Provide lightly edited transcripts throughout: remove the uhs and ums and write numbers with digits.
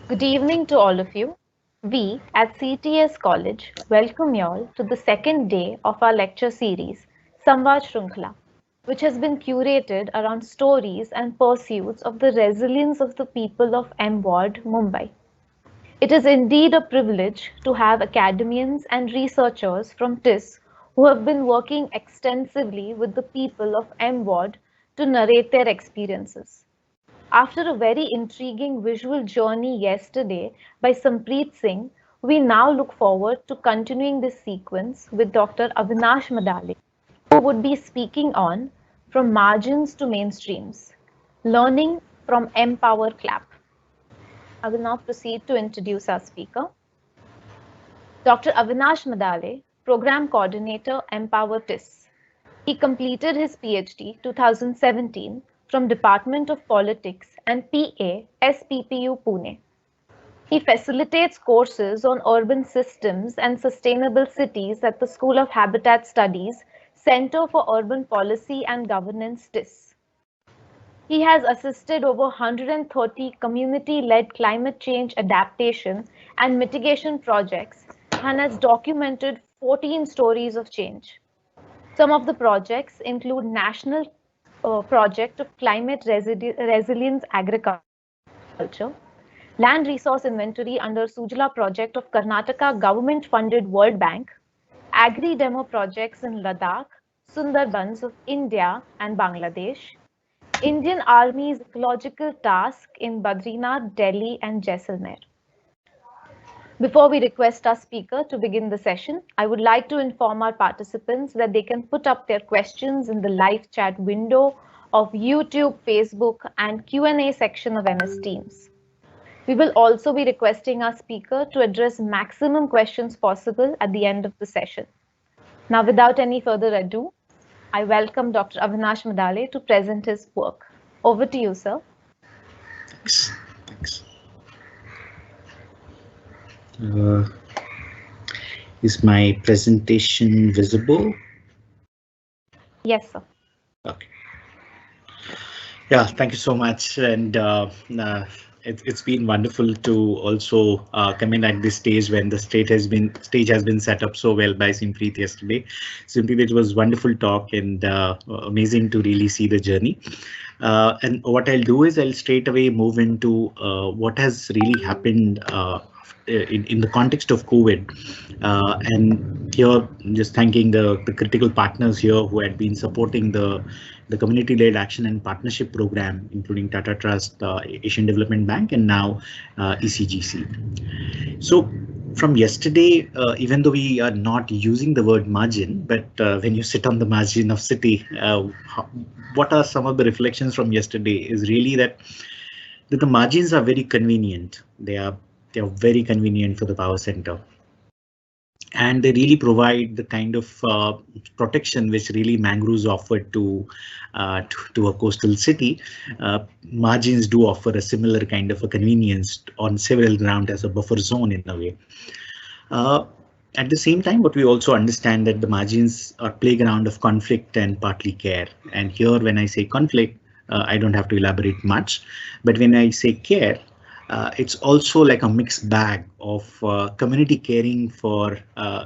Good evening to all of you. We at CTS College welcome you all to the second day of our lecture series, Samvad Shrunkhala, which has been curated around stories and pursuits of the resilience of the people of M Ward, Mumbai. It is indeed a privilege to have academians and researchers from TIS who have been working extensively with the people of M Ward to narrate their experiences. After a very intriguing visual journey yesterday by Sampreet Singh, we now look forward to continuing this sequence with Dr. Avinash Madale, who would be speaking on From Margins to Mainstreams, Learning from Empower Clap. I will now proceed to introduce our speaker. Dr. Avinash Madale, Program Coordinator, Empower TIS. He completed his PhD 2017 from Department of Politics and PA, SPPU Pune. He facilitates courses on urban systems and sustainable cities at the School of Habitat Studies, Center for Urban Policy and Governance TIS. He has assisted over 130 community-led climate change adaptation and mitigation projects and has documented 14 stories of change. Some of the projects include National Project of Climate Resilience Agriculture, Land Resource Inventory under Sujla Project of Karnataka government-funded World Bank, Agri-Demo projects in Ladakh, Sundarbans of India and Bangladesh, Indian Army's ecological task in Badrinath, Delhi and Jaisalmer. Before we request our speaker to begin the session, I would like to inform our participants that they can put up their questions in the live chat window of YouTube, Facebook, and Q&A section of MS Teams. We will also be requesting our speaker to address maximum questions possible at the end of the session. Now, without any further ado, I welcome Dr. Avinash Madale to present his work. Over to you, sir. Thanks. Is my presentation visible? Yes, sir. Okay. Yeah, thank you so much. And it's been wonderful to also come in at this stage when the stage has been set up so well by Simpreet yesterday. Simpreet, it was wonderful talk and amazing to really see the journey. And what I'll do is I'll straight away move into what has really happened in the context of COVID. And here, just thanking the critical partners here who had been supporting the community-led action and partnership program, including Tata Trust, Asian Development Bank, and now ECGC. So from yesterday, even though we are not using the word margin, but when you sit on the margin of city, what are some of the reflections from yesterday is really that the margins are very convenient. They are very convenient for the power center. And they really provide the kind of protection which really mangroves offered to a coastal city. Margins do offer a similar kind of a convenience on several grounds as a buffer zone in a way. At the same time, but we also understand that the margins are playground of conflict and partly care. And here, when I say conflict, I don't have to elaborate much. But when I say care, it's also like a mixed bag of community caring for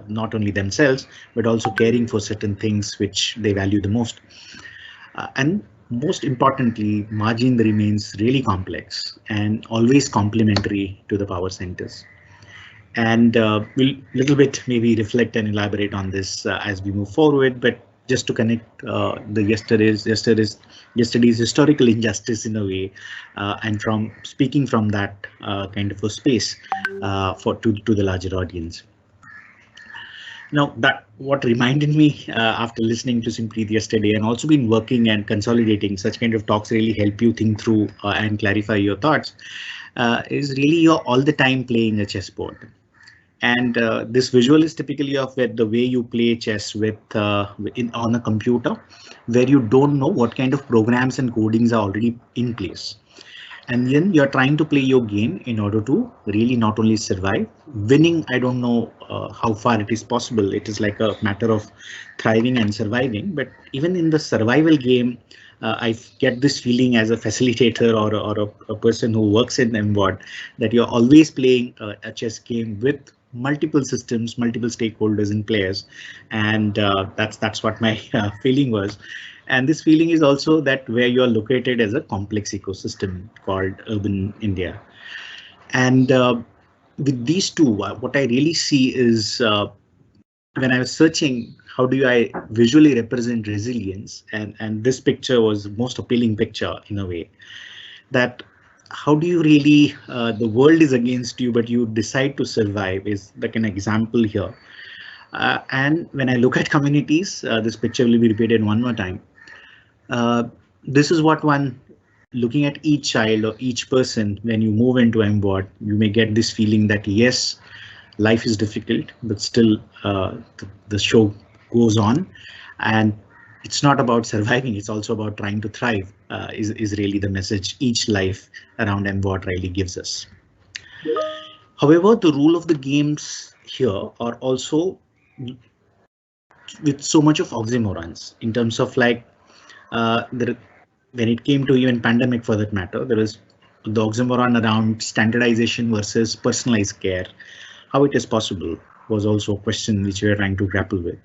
not only themselves, but also caring for certain things which they value the most. And most importantly, margin remains really complex and always complementary to the power centers. And we'll little bit maybe reflect and elaborate on this as we move forward. But just to connect the yesterday's historical injustice in a way, and from speaking from that kind of a space to the larger audience. Now, that what reminded me after listening to Simpreet yesterday and also been working and consolidating such kind of talks really help you think through and clarify your thoughts is really you're all the time playing a chessboard. And this visual is typically of the way you play chess with on a computer, where you don't know what kind of programs and codings are already in place. And then you're trying to play your game in order to really not only survive. Winning, I don't know how far it is possible. It is like a matter of thriving and surviving. But even in the survival game, I get this feeling as a facilitator or a person who works in MWOT that you're always playing a chess game with multiple systems, multiple stakeholders and players, and that's what my feeling was. And this feeling is also that where you are located as a complex ecosystem called urban India. And with these two, what I really see is when I was searching, how do I visually represent resilience? And this picture was the most appealing picture in a way, that how do you really, the world is against you, but you decide to survive is like an example here. And when I look at communities, this picture will be repeated one more time. Uh, this is what one, looking at each child or each person, when you move into MWOT, you may get this feeling that yes, life is difficult, but still the show goes on, and it's not about surviving, it's also about trying to thrive, is really the message each life around MWOT really gives us. However, the rule of the games here are also with so much of oxymorons in terms of like when it came to even pandemic for that matter, there was the oxymoron around standardization versus personalized care. How it is possible was also a question which we are trying to grapple with.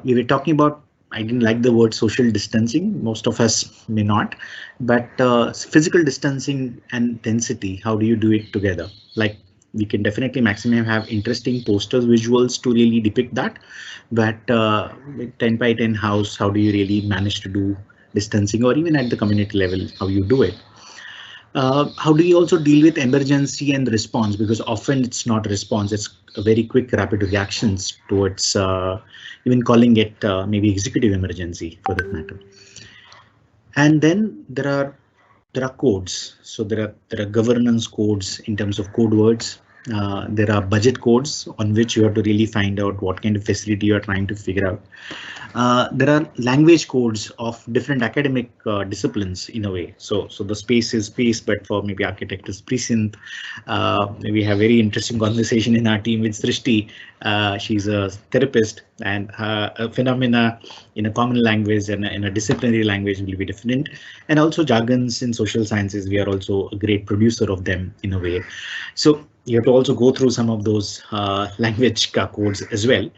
We were talking about, I didn't like the word social distancing, most of us may not, but physical distancing and density, how do you do it together? Like we can definitely maximum have interesting posters, visuals to really depict that, but with 10 by 10 house, how do you really manage to do distancing, or even at the community level, how you do it? How do you also deal with emergency and response? Because often it's not response, it's a very quick, rapid reactions towards even calling it maybe executive emergency for that matter. And then there are codes. So there are governance codes in terms of code words. There are budget codes on which you have to really find out what kind of facility you are trying to figure out. There are language codes of different academic disciplines in a way. So the space is space, but for maybe architect is precinct. We have very interesting conversation in our team with Srishti. She's a therapist, and phenomena in a common language and in a disciplinary language will be different. And also jargons in social sciences, we are also a great producer of them in a way. So you have to also go through some of those language codes as well.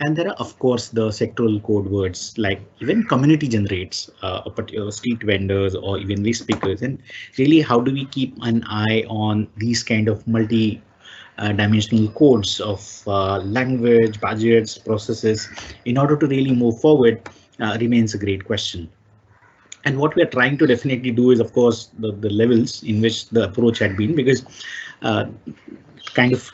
And there are, of course, the sectoral code words, like even community generates a particular street vendors or even waste speakers. And really, how do we keep an eye on these kind of multi dimensional codes of language, budgets, processes in order to really move forward remains a great question. And what we are trying to definitely do is, of course, the levels in which the approach had been, because kind of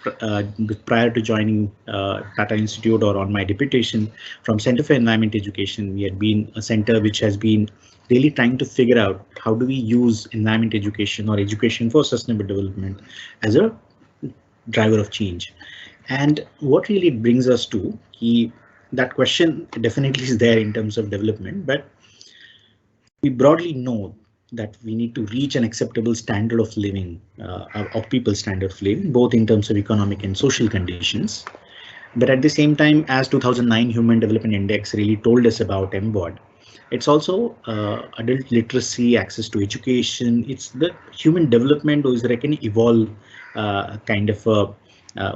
prior to joining Tata Institute or on my deputation from Center for Environment Education, we had been a center which has been really trying to figure out how do we use environment education or education for sustainable development as a driver of change. And what really brings us to that question definitely is there in terms of development, but we broadly know that we need to reach an acceptable standard of living, of people's standard of living, both in terms of economic and social conditions. But at the same time, as 2009 Human Development Index really told us about MBOD, it's also adult literacy, access to education. It's the human development who is reckon evolve kind of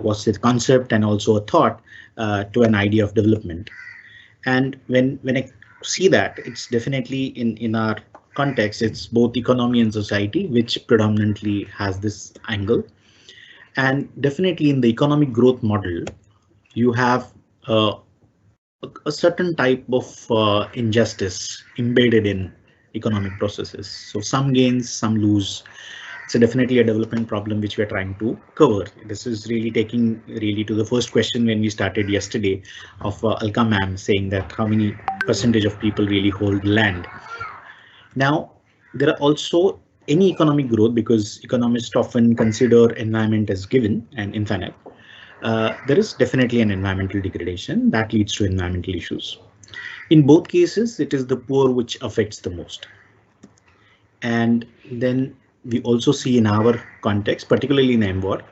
what's the concept and also a thought to an idea of development. And when I see that, it's definitely in our context, it's both economy and society, which predominantly has this angle. And definitely in the economic growth model, you have a certain type of injustice embedded in economic processes. So some gains, some lose. It's definitely a development problem which we're trying to cover. This is really taking really to the first question when we started yesterday of Alka ma'am saying that how many percentage of people really hold land. Now, there are also any economic growth, because economists often consider environment as given and infinite. There is definitely an environmental degradation that leads to environmental issues. In both cases, it is the poor which affects the most. And then we also see in our context, particularly in MWOT,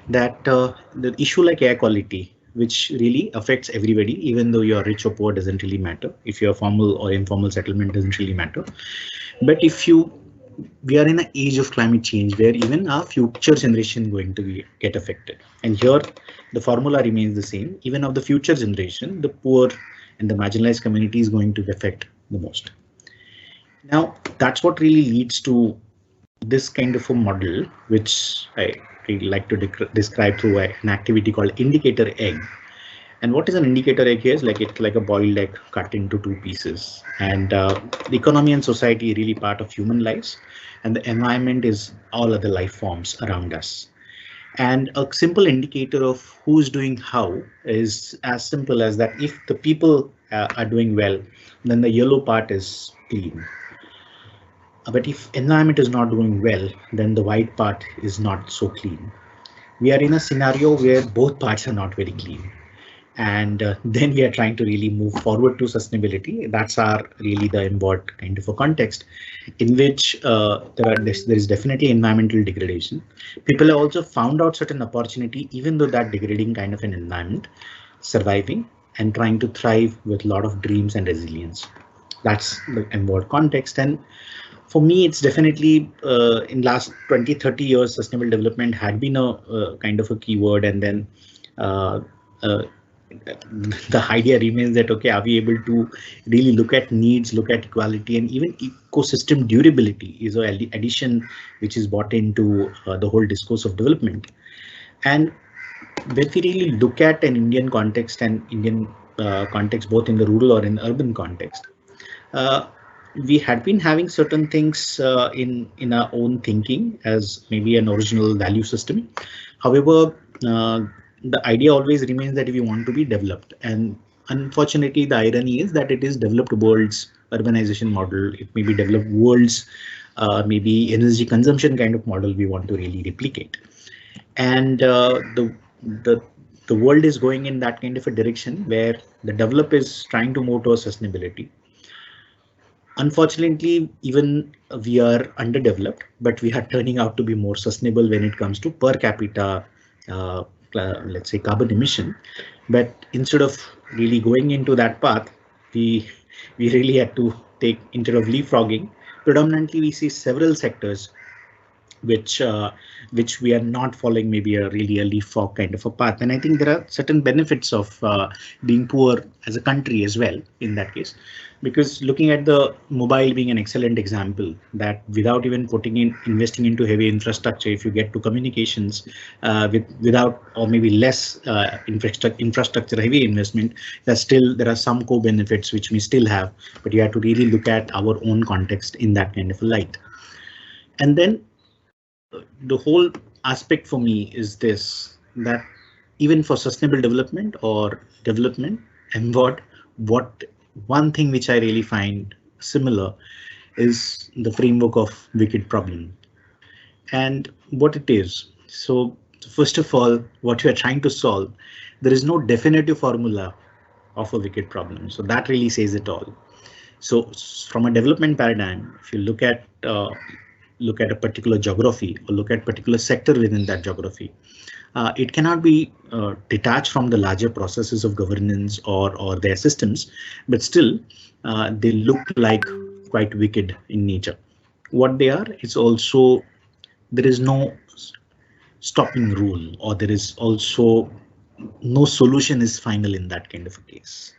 that the issue like air quality, which really affects everybody, even though you're rich or poor doesn't really matter. If you're formal or informal settlement doesn't really matter. But we are in an age of climate change where even our future generation going to get affected. And here the formula remains the same. Even of the future generation, the poor and the marginalized community is going to affect the most. Now, that's what really leads to this kind of a model, which I really like to describe through an activity called indicator egg. And what is an indicator egg here is it's like a boiled egg cut into two pieces. And the economy and society are really part of human lives, and the environment is all other life forms around us. And a simple indicator of who's doing how is as simple as that if the people are doing well, then the yellow part is clean. But if environment is not doing well, then the white part is not so clean. We are in a scenario where both parts are not very clean. And then we are trying to really move forward to sustainability. That's our really the embodied kind of a context in which there is definitely environmental degradation. People have also found out certain opportunity, even though that degrading kind of an environment, surviving and trying to thrive with a lot of dreams and resilience. That's the embodied context. And for me, it's definitely in last 20-30 years, sustainable development had been a kind of a keyword, and then the idea remains that, okay, are we able to really look at needs, look at equality, and even ecosystem durability is an addition which is brought into the whole discourse of development. And when we really look at an Indian context and Indian context, both in the rural or in urban context, we had been having certain things in our own thinking as maybe an original value system. However, the idea always remains that we want to be developed, and unfortunately the irony is that it is developed world's urbanization model. It may be developed world's maybe energy consumption kind of model we want to really replicate, and the world is going in that kind of a direction where the develop is trying to move towards sustainability. Unfortunately, even we are underdeveloped, but we are turning out to be more sustainable when it comes to per capita let's say carbon emission. But instead of really going into that path, we really had to take, instead of leapfrogging, predominantly we see several sectors which we are not following maybe a really a leapfrog kind of a path. And I think there are certain benefits of being poor as a country as well in that case, because looking at the mobile being an excellent example, that without even investing into heavy infrastructure, if you get to communications without or maybe less infrastructure heavy investment, there are some co-benefits which we still have, but you have to really look at our own context in that kind of a light. And then the whole aspect for me is this, that even for sustainable development or development, and what one thing which I really find similar is the framework of wicked problem and what it is. So first of all, what you are trying to solve, there is no definitive formula of a wicked problem. So that really says it all. So from a development paradigm, if you look at a particular geography or look at particular sector within that geography, it cannot be detached from the larger processes of governance or their systems, but still they look like quite wicked in nature. What they are, it's also, there is no stopping rule, or there is also no solution is final in that kind of a case.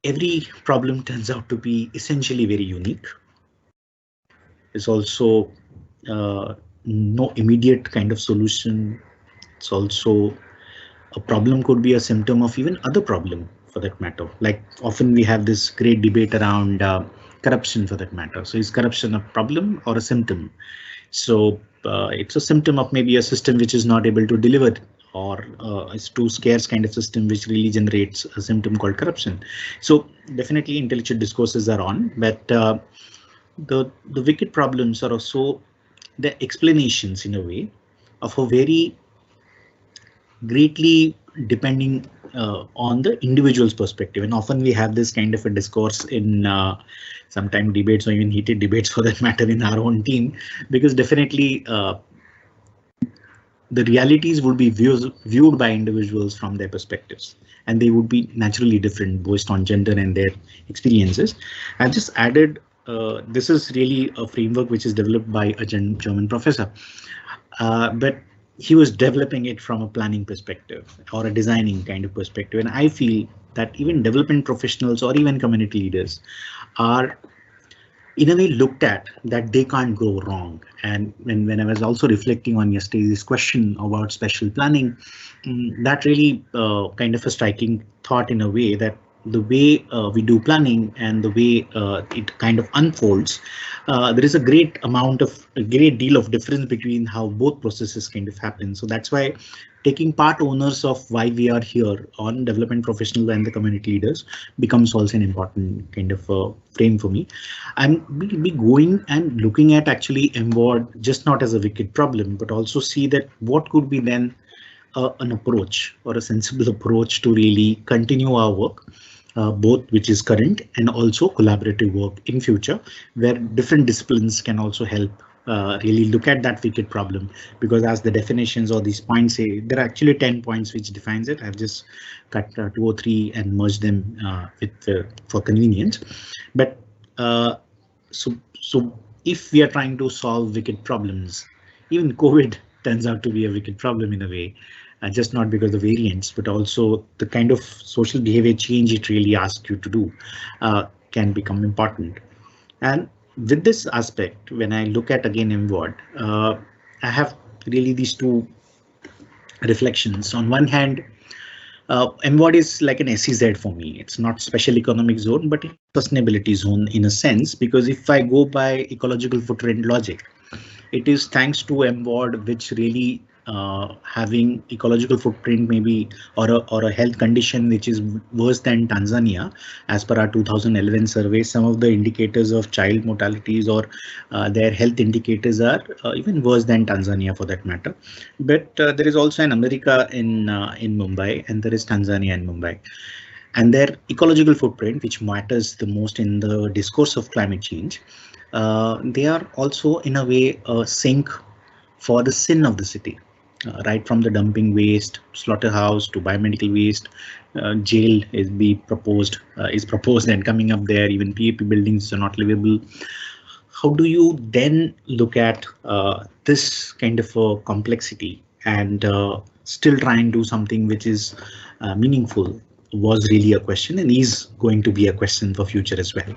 Every problem turns out to be essentially very unique. It's also no immediate kind of solution. It's also a problem could be a symptom of even other problem for that matter. Like often we have this great debate around corruption for that matter. So is corruption a problem or a symptom? So it's a symptom of maybe a system which is not able to deliver, or it's too scarce kind of system which really generates a symptom called corruption. So definitely intellectual discourses are on, but the wicked problems are also the explanations in a way of a very greatly depending on the individual's perspective. And often we have this kind of a discourse in sometimes debates or even heated debates for that matter in our own team, because definitely the realities would be viewed by individuals from their perspectives, and they would be naturally different based on gender and their experiences. I've just added, this is really a framework which is developed by a German professor, but he was developing it from a planning perspective or a designing kind of perspective. And I feel that even development professionals or even community leaders are in a way looked at that they can't go wrong. And when I was also reflecting on yesterday's question about special planning, that really kind of a striking thought in a way that the way we do planning and the way it kind of unfolds, there is a great deal of difference between how both processes kind of happen. So that's why taking part owners of why we are here on development professional and the community leaders becomes also an important kind of frame for me. I'm be going and looking at actually MWOD just not as a wicked problem, but also see that what could be then an approach or a sensible approach to really continue our work, both which is current and also collaborative work in future, where different disciplines can also help really look at that wicked problem, because as the definitions or these points say, there are actually 10 points which defines it. I've just cut 2 or 3 and merged them for convenience. But so if we are trying to solve wicked problems, even COVID turns out to be a wicked problem in a way, just not because of variants, but also the kind of social behavior change it really asks you to do can become important. And with this aspect, when I look at again MWOD, I have really these two reflections. On one hand, MWOD is like an SEZ for me. It's not special economic zone, but it's sustainability zone in a sense, because if I go by ecological footprint logic, it is thanks to MWOD which really having ecological footprint maybe or a health condition which is worse than Tanzania. As per our 2011 survey, some of the indicators of child mortalities or their health indicators are even worse than Tanzania for that matter. But there is also an America in Mumbai, and there is Tanzania in Mumbai. And their ecological footprint, which matters the most in the discourse of climate change, they are also in a way a sink for the sin of the city. Right from the dumping waste, slaughterhouse to biomedical waste, jail is proposed and coming up there. Even PAP buildings are not livable. How do you then look at this kind of a complexity and still try and do something which is meaningful? Was really a question, and is going to be a question for future as well.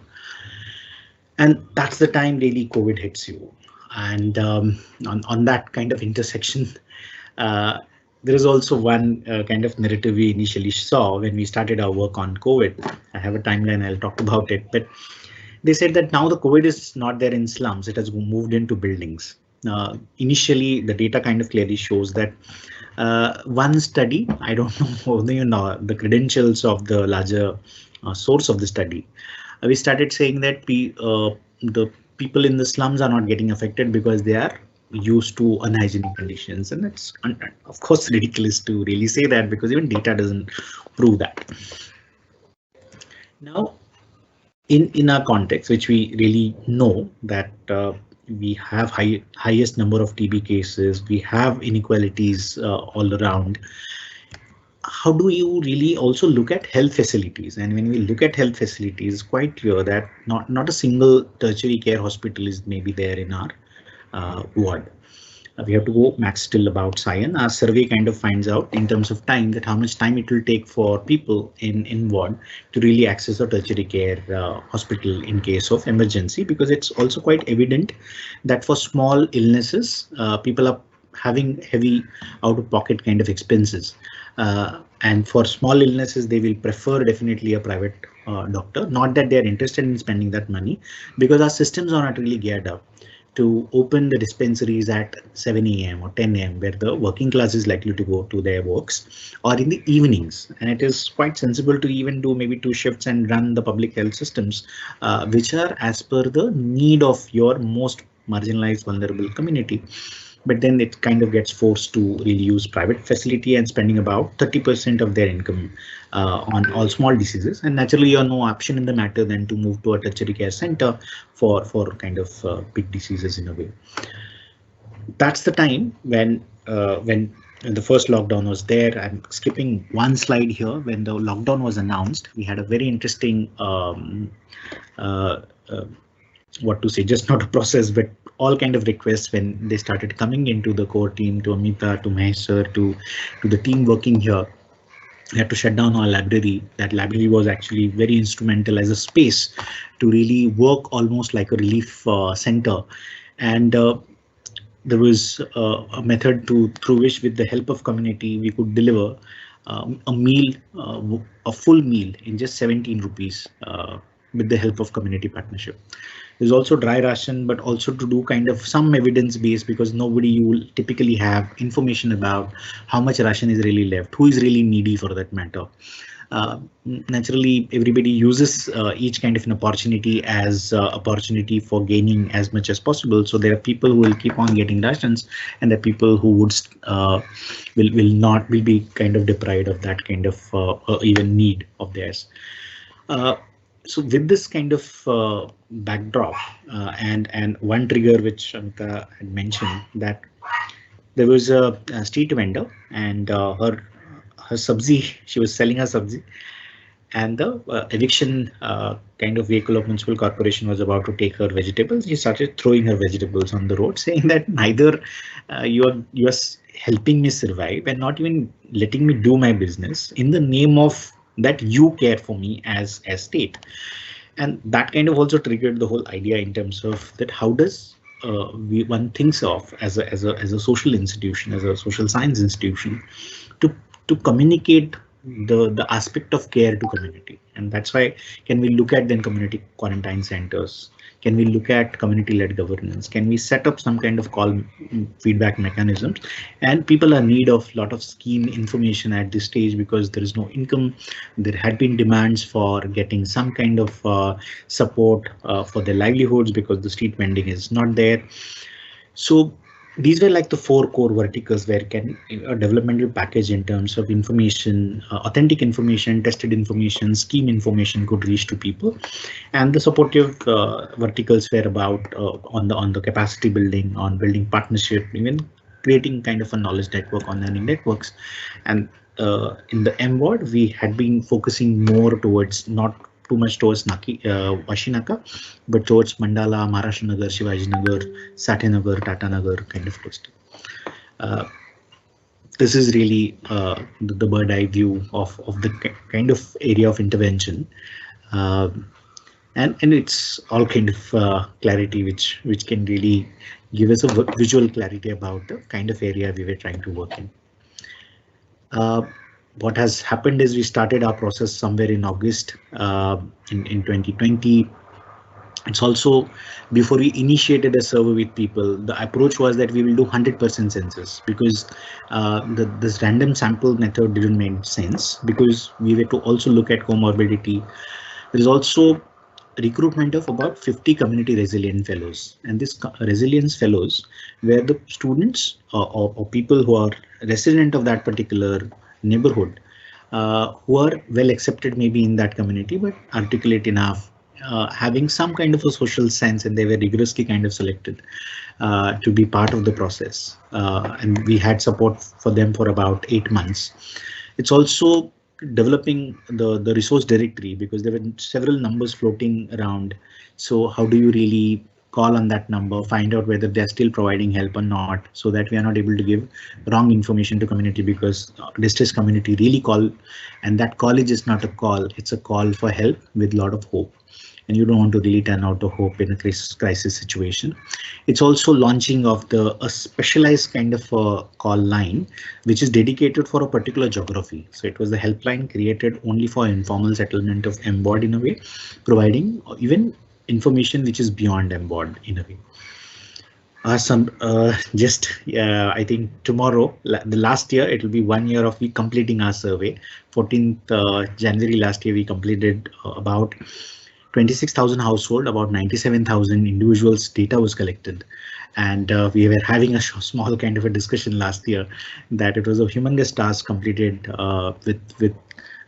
And that's the time really COVID hits you. And on that kind of intersection, there is also one kind of narrative we initially saw when we started our work on COVID. I have a timeline, I'll talk about it, but they said that now the COVID is not there in slums, it has moved into buildings. Initially, the data kind of clearly shows that one study, I don't know the credentials of the larger source of the study. We started saying that the people in the slums are not getting affected because they are used to unhygienic conditions, and it's of course ridiculous to really say that because even data doesn't prove that. Now, in our context, which we really know that we have highest number of TB cases, we have inequalities all around. How do you really also look at health facilities? And when we look at health facilities, it's quite clear that not a single tertiary care hospital is maybe there in our ward. We have to go max still about Sion. Our survey kind of finds out in terms of time that how much time it will take for people in ward to really access a tertiary care hospital in case of emergency, because it's also quite evident that for small illnesses, people are having heavy out-of-pocket kind of expenses. And for small illnesses, they will prefer definitely a private doctor. Not that they are interested in spending that money, because our systems are not really geared up to open the dispensaries at 7 AM or 10 AM, where the working class is likely to go to their works, or in the evenings. And it is quite sensible to even do maybe 2 shifts and run the public health systems, which are as per the need of your most marginalized, vulnerable community. But then it kind of gets forced to really use private facility and spending about 30% of their income on all small diseases. And naturally, you have no option in the matter than to move to a tertiary care center for kind of big diseases in a way. That's the time when the first lockdown was there. I'm skipping one slide here. When the lockdown was announced, we had a very interesting uh, uh, what to say, just not a process, but all kind of requests when they started coming into the core team, to Amita, to Mahesh sir, to the team working here. We had to shut down our library. That library was actually very instrumental as a space to really work almost like a relief center. And there was a method through which, with the help of community, we could deliver a meal, a full meal in just 17 rupees with the help of community partnership. There's also dry ration, but also to do kind of some evidence base, because nobody, you will typically have information about how much ration is really left, who is really needy for that matter. Naturally, everybody uses each kind of an opportunity as opportunity for gaining as much as possible. So there are people who will keep on getting rations, and there are people who would will be kind of deprived of that kind of even need of theirs. Uh, so with this kind of backdrop and one trigger which Amita had mentioned, that there was a street vendor, and her sabzi, she was selling her sabzi, and the eviction kind of vehicle of municipal corporation was about to take her vegetables. She started throwing her vegetables on the road, saying that neither you are helping me survive and not even letting me do my business in the name of that you care for me as state. And that kind of also triggered the whole idea in terms of that how does one thinks of as a social institution, as a social science institution, to communicate the aspect of care to community. And that's why, can we look at then community quarantine centers? Can we look at community-led governance? Can we set up some kind of call feedback mechanisms? And people are in need of a lot of scheme information at this stage, because there is no income. There had been demands for getting some kind of support for their livelihoods, because the street vending is not there. So these were like the four core verticals where can a developmental package in terms of information, authentic information, tested information, scheme information could reach to people. And the supportive verticals were about on the capacity building, on building partnership, even creating kind of a knowledge network on learning networks. And in the M ward, we had been focusing more towards, not too much towards Washinaka, but towards Mandala, Maharashtra Nagar, Shivaji Nagar, Satya Nagar, Tata Nagar kind of cluster. This is really the bird eye view of the kind of area of intervention. And it's all kind of clarity which can really give us a visual clarity about the kind of area we were trying to work in. What has happened is we started our process somewhere in August in 2020. It's also, before we initiated a survey with people, the approach was that we will do 100% census, because this random sample method didn't make sense, because we were to also look at comorbidity. There is also recruitment of about 50 community resilient fellows, and this resilience fellows were the students or people who are resident of that particular neighborhood, who are well accepted maybe in that community, but articulate enough, having some kind of a social sense, and they were rigorously kind of selected to be part of the process. And we had support for them for about 8 months. It's also developing the resource directory, because there were several numbers floating around. So how do you really call on that number, find out whether they're still providing help or not, so that we are not able to give wrong information to community, because distressed community really call, and that college is not a call, it's a call for help with a lot of hope. And you don't want to really turn out the hope in a crisis situation. It's also launching of a specialized kind of a call line, which is dedicated for a particular geography. So it was the helpline created only for informal settlement of MBOD in a way, providing even information which is beyond MBOD in a way. I think tomorrow, the last year, it will be 1 year of we completing our survey. 14th January last year, we completed about 26,000 household, about 97,000 individuals data was collected. And we were having a small kind of a discussion last year that it was a humongous task completed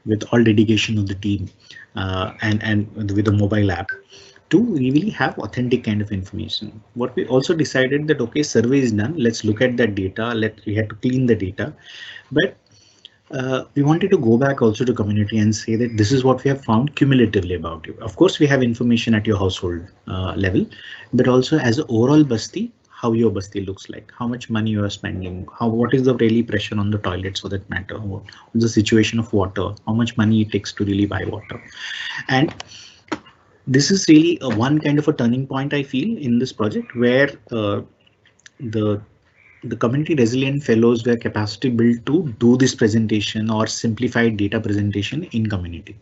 with all dedication of the team and with the mobile app. to really have authentic kind of information. What we also decided that, okay, survey is done, let's look at that data, we had to clean the data, but we wanted to go back also to community and say that this is what we have found cumulatively about you. Of course, we have information at your household level, but also as an overall basti, how your basti looks like, how much money you are spending, what is the daily pressure on the toilets for that matter, what is the situation of water, how much money it takes to really buy water. And this is really one kind of a turning point I feel in this project, where the community resilient fellows were capacity built to do this presentation or simplified data presentation in community.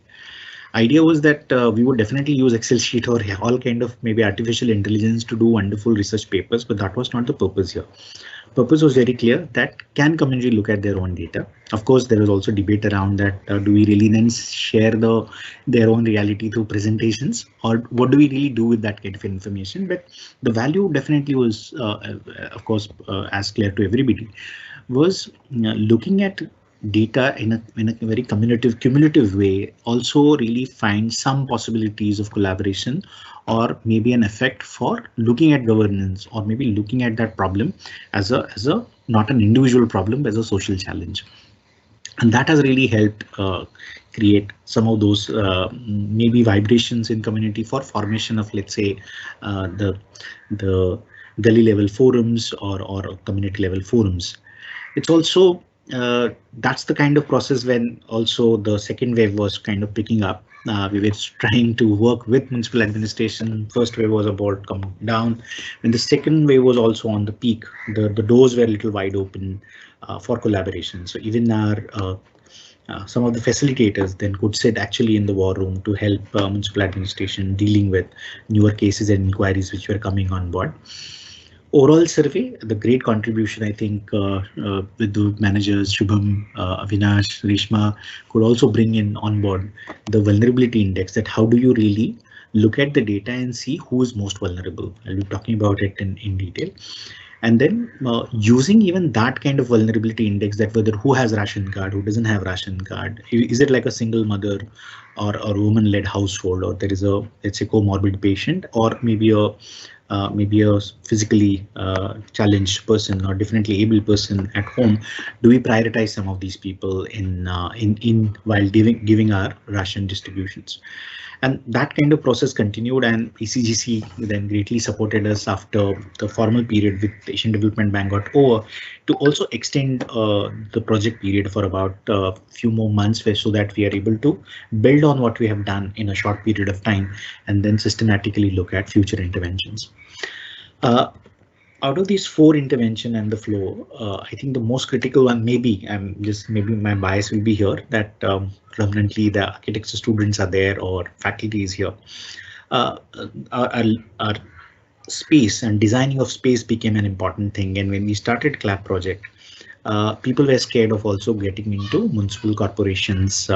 Idea was that we would definitely use Excel sheet or all kind of maybe artificial intelligence to do wonderful research papers, but that was not the purpose here. Purpose was very clear, that can community look at their own data. Of course, there was also debate around that, do we really then share their own reality through presentations, or what do we really do with that kind of information? But the value definitely was, of course, as clear to everybody, was looking at data in a very cumulative way, also really find some possibilities of collaboration or maybe an effect for looking at governance, or maybe looking at that problem as a not an individual problem, but as a social challenge. And that has really helped create some of those maybe vibrations in community for formation of, let's say, the gully level forums or community level forums. It's also that's the kind of process when also the second wave was kind of picking up. We were trying to work with municipal administration. First wave was about coming down. When the second wave was also on the peak, the doors were a little wide open for collaboration. So even our some of the facilitators then could sit actually in the war room to help municipal administration dealing with newer cases and inquiries which were coming on board. Overall survey, the great contribution, I think, with the managers, Shubham, Avinash, Rishma, could also bring in on board the vulnerability index, that how do you really look at the data and see who is most vulnerable. I'll be talking about it in detail. And then using even that kind of vulnerability index, that whether who has ration card, who doesn't have ration card, is it like a single mother or a woman-led household, or there is a, let's say, comorbid patient, or maybe a physically challenged person or differently able person at home. Do we prioritize some of these people in while giving our ration distributions? And that kind of process continued, and ECGC then greatly supported us after the formal period with Asian Development Bank got over, to also extend the project period for about a few more months, so that we are able to build on what we have done in a short period of time and then systematically look at future interventions. Out of these 4 intervention and the flow, I think the most critical one, maybe my bias will be here, that predominantly the architecture students are there or faculty is here. Our space and designing of space became an important thing, and when we started CLAP project, people were scared of also getting into municipal corporations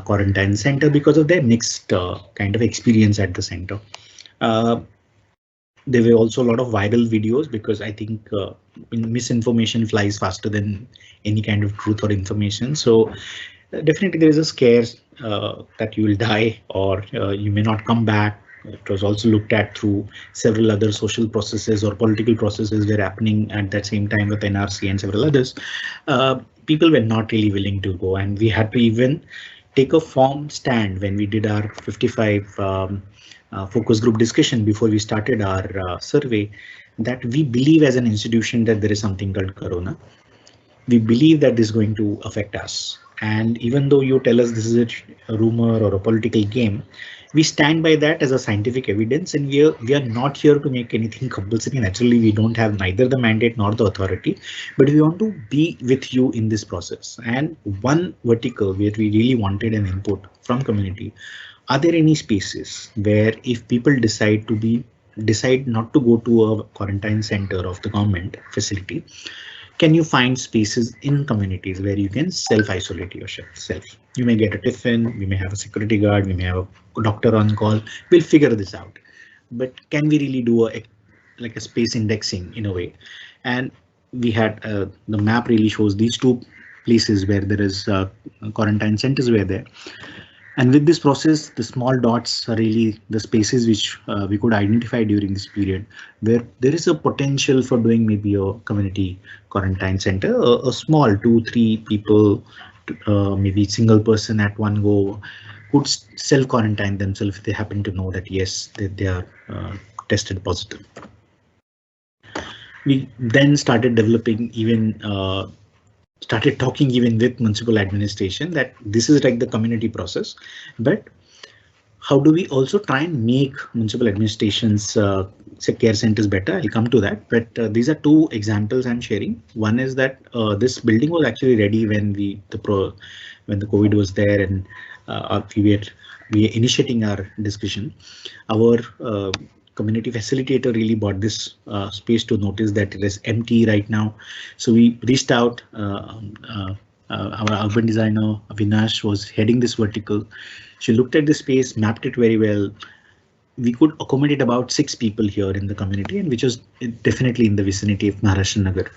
quarantine center because of their mixed kind of experience at the center. There were also a lot of viral videos, because I think misinformation flies faster than any kind of truth or information. So definitely there is a scare that you will die, or you may not come back. It was also looked at through several other social processes or political processes were happening at that same time with NRC and several others. People were not really willing to go, and we had to even take a firm stand when we did our 55 focus group discussion before we started our survey, that we believe as an institution that there is something called Corona. We believe that this is going to affect us. And even though you tell us this is a rumor or a political game, we stand by that as a scientific evidence, and we are not here to make anything compulsory. Naturally, we don't have neither the mandate nor the authority, but we want to be with you in this process. And one vertical where we really wanted an input from community: are there any spaces where if people decide not to go to a quarantine center of the government facility, can you find spaces in communities where you can self-isolate yourself? You may get a tiffin, we may have a security guard, we may have a doctor on call. We'll figure this out. But can we really do like a space indexing in a way? And we had the map really shows these 2 places where there is quarantine centers were there. And with this process, the small dots are really the spaces which we could identify during this period, where there is a potential for doing maybe a community quarantine center, a small 2, 3 people, maybe single person at one go, could self quarantine themselves if they happen to know that yes, they are tested positive. We then started developing even started talking even with municipal administration that this is like the community process, but how do we also try and make municipal administrations say care centers better? I'll come to that, but these are two examples I'm sharing. One is that this building was actually ready when when the COVID was there, and we were initiating our discussion. Our community facilitator really bought this space to notice that it is empty right now. So we reached out. Our urban designer Avinash was heading this vertical. She looked at the space, mapped it very well. We could accommodate about 6 people here in the community, and which was definitely in the vicinity of Maharashtra Nagar.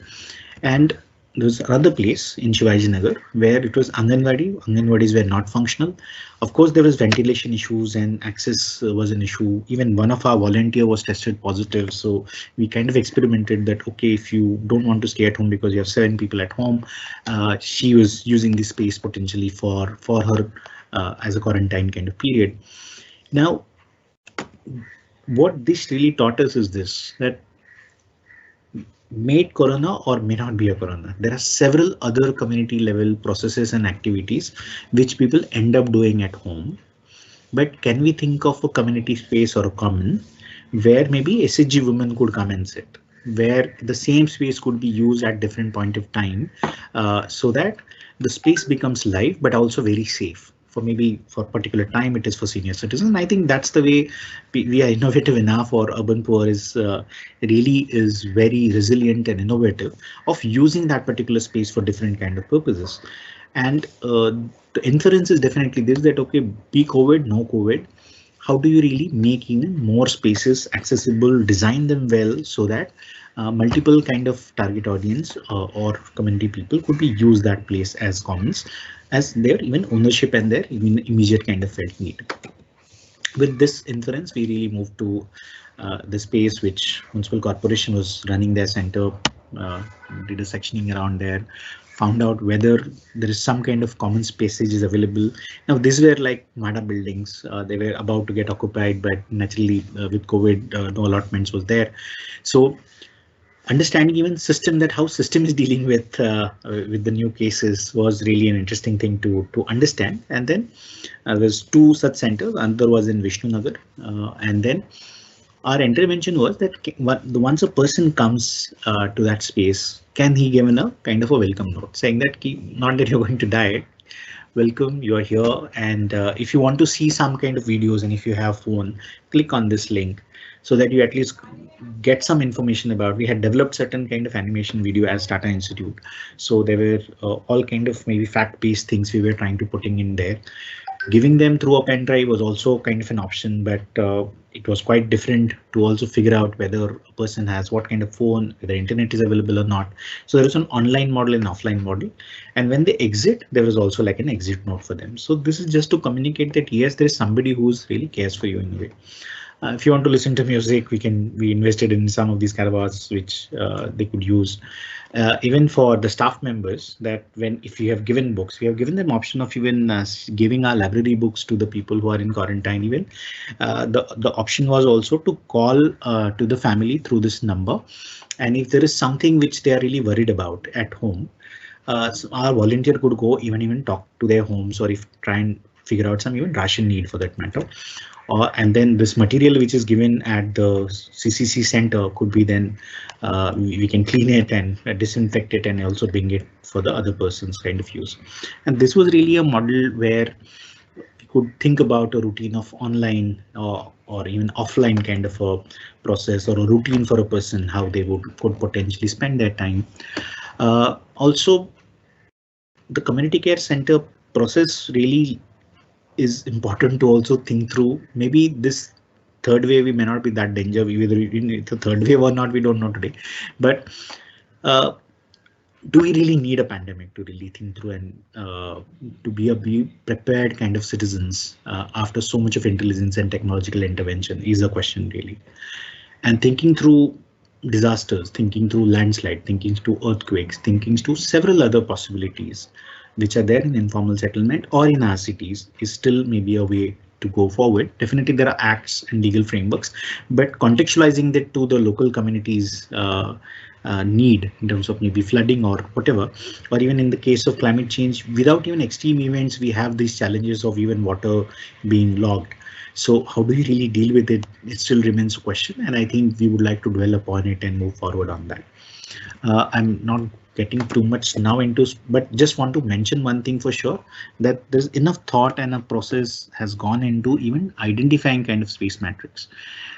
And there was another place in Shivaji Nagar where it was Anganwadi. Anganwadis were not functional. Of course, there was ventilation issues and access was an issue. Even one of our volunteer was tested positive. So we kind of experimented that, okay, if you don't want to stay at home because you have 7 people at home, she was using this space potentially for her as a quarantine kind of period. Now, what this really taught us is this, that may corona or may not be a corona. There are several other community level processes and activities which people end up doing at home. But can we think of a community space or a common where maybe SHG women could come and sit, where the same space could be used at different point of time, so that the space becomes live but also very safe. For maybe for particular time it is for senior citizens. I think that's the way we are innovative enough, or urban poor is really is very resilient and innovative of using that particular space for different kind of purposes. And the inference is definitely this, that okay, be COVID, no COVID, how do you really make even more spaces accessible, design them well so that multiple kind of target audience or community people could be use that place as commons, as their even ownership and their immediate kind of felt need. With this inference, we really moved to the space which municipal corporation was running their center, did a sectioning around there, found out whether there is some kind of common spaces is available. Now these were like MADA buildings. They were about to get occupied, but naturally with COVID, no allotments was there. So understanding even system, that how system is dealing with the new cases was really an interesting thing to understand. And then there's 2 such centers. Another was in Vishnu Nagar, and then our intervention was that once a person comes to that space, can he given a kind of a welcome note saying that not that you're going to die, welcome, you are here, and if you want to see some kind of videos and if you have phone, click on this link so that you at least get some information about. We had developed certain kind of animation video as Tata Institute, so there were all kind of maybe fact-based things we were trying to putting in there. Giving them through a pen drive was also kind of an option, but it was quite different to also figure out whether a person has what kind of phone, whether internet is available or not. So there is an online model and offline model, and when they exit, there was also like an exit note for them. So this is just to communicate that yes, there is somebody who's really cares for you in a way. If you want to listen to music, we invested in some of these caravans which they could use. Even for the staff members, that if you have given books, we have given them option of even giving our library books to the people who are in quarantine. Even the option was also to call to the family through this number, and if there is something which they are really worried about at home, so our volunteer could go even talk to their homes, or if try and figure out some even ration need for that matter. And then this material which is given at the CCC center could be then we can clean it and disinfect it and also bring it for the other person's kind of use. And this was really a model where we could think about a routine of online or even offline kind of a process, or a routine for a person, how they could potentially spend their time. Also, the community care center process really is important to also think through. Maybe this third wave, we may not be that danger, whether it's a third wave or not, we don't know today. But do we really need a pandemic to really think through and to be prepared kind of citizens after so much of intelligence and technological intervention is a question really. And thinking through disasters, thinking through landslide, thinking through earthquakes, thinking through several other possibilities which are there in informal settlement or in our cities is still maybe a way to go forward. Definitely there are acts and legal frameworks, but contextualizing that to the local communities need in terms of maybe flooding or whatever, or even in the case of climate change, without even extreme events, we have these challenges of even water being logged. So how do you really deal with it? It still remains a question, and I think we would like to dwell upon it and move forward on that. I'm not getting too much now into, but just want to mention one thing for sure, that there's enough thought and a process has gone into even identifying kind of space metrics.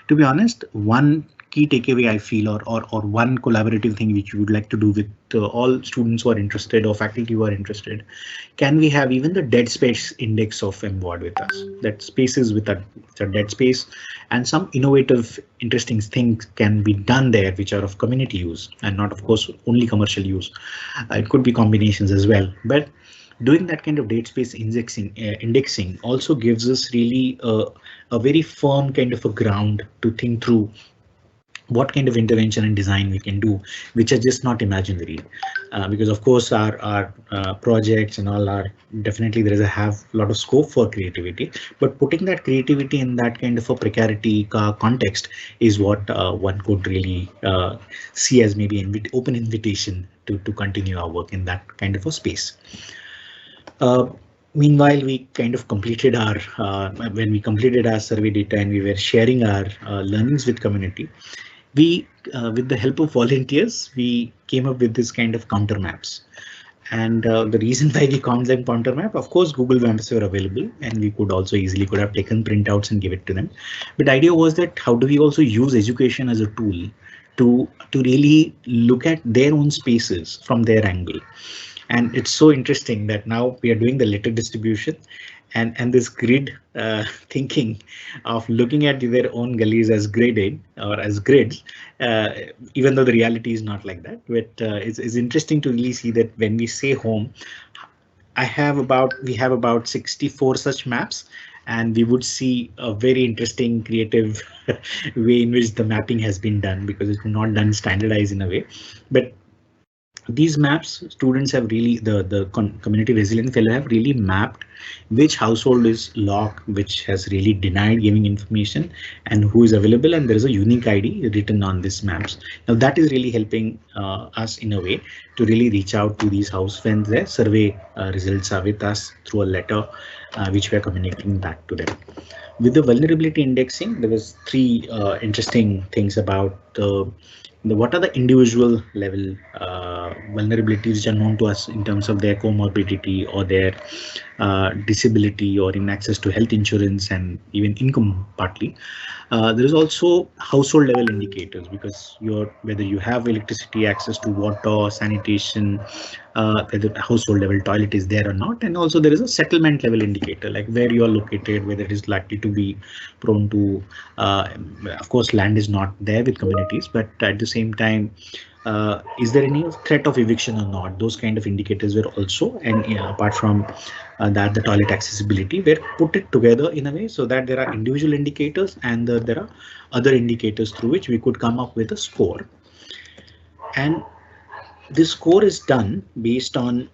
To be honest, one key takeaway I feel, or one collaborative thing which we would like to do with all students who are interested or faculty who are interested, can we have even the dead space index of MWAD with us? That spaces with a dead space, and some innovative, interesting things can be done there which are of community use and not, of course, only commercial use. It could be combinations as well, but doing that kind of date space indexing also gives us really a very firm kind of a ground to think through what kind of intervention and design we can do, which are just not imaginary. Because of course our projects and all are definitely there is a lot of scope for creativity, but putting that creativity in that kind of a precarity context is what one could really see as maybe an open invitation to continue our work in that kind of a space. Meanwhile, we kind of completed our when we completed our survey data and we were sharing our learnings with community. We, with the help of volunteers, we came up with this kind of counter maps. And the reason why we called them counter map, of course, Google Maps were available, and we could also easily could have taken printouts and give it to them. But the idea was that how do we also use education as a tool to really look at their own spaces from their angle. And it's so interesting that now we are doing the litter distribution, and this grid thinking of looking at their own gullies as graded or as grids, even though the reality is not like that. But it's interesting to really see that when we say home, we have about 64 such maps, and we would see a very interesting creative way in which the mapping has been done, because it's not done standardized in a way. But these maps, students have really, the community resilient fellow have really mapped which household is locked, which has really denied giving information, and who is available, and there is a unique ID written on these maps. Now that is really helping us in a way to really reach out to these house when their survey results are with us through a letter which we are communicating back to them. With the vulnerability indexing, there was three interesting things about what are the individual level vulnerabilities which are known to us in terms of their comorbidity or their disability or in access to health insurance and even income partly. There is also household level indicators, because whether you have electricity, access to water, sanitation, whether the household level toilet is there or not, and also there is a settlement level indicator, like where you are located, whether it is likely to be prone to, of course, land is not there with communities, but at the same time, is there any threat of eviction or not? Those kind of indicators were also, and apart from that, the toilet accessibility were put it together in a way so that there are individual indicators and there are other indicators through which we could come up with a score. And this score is done based on,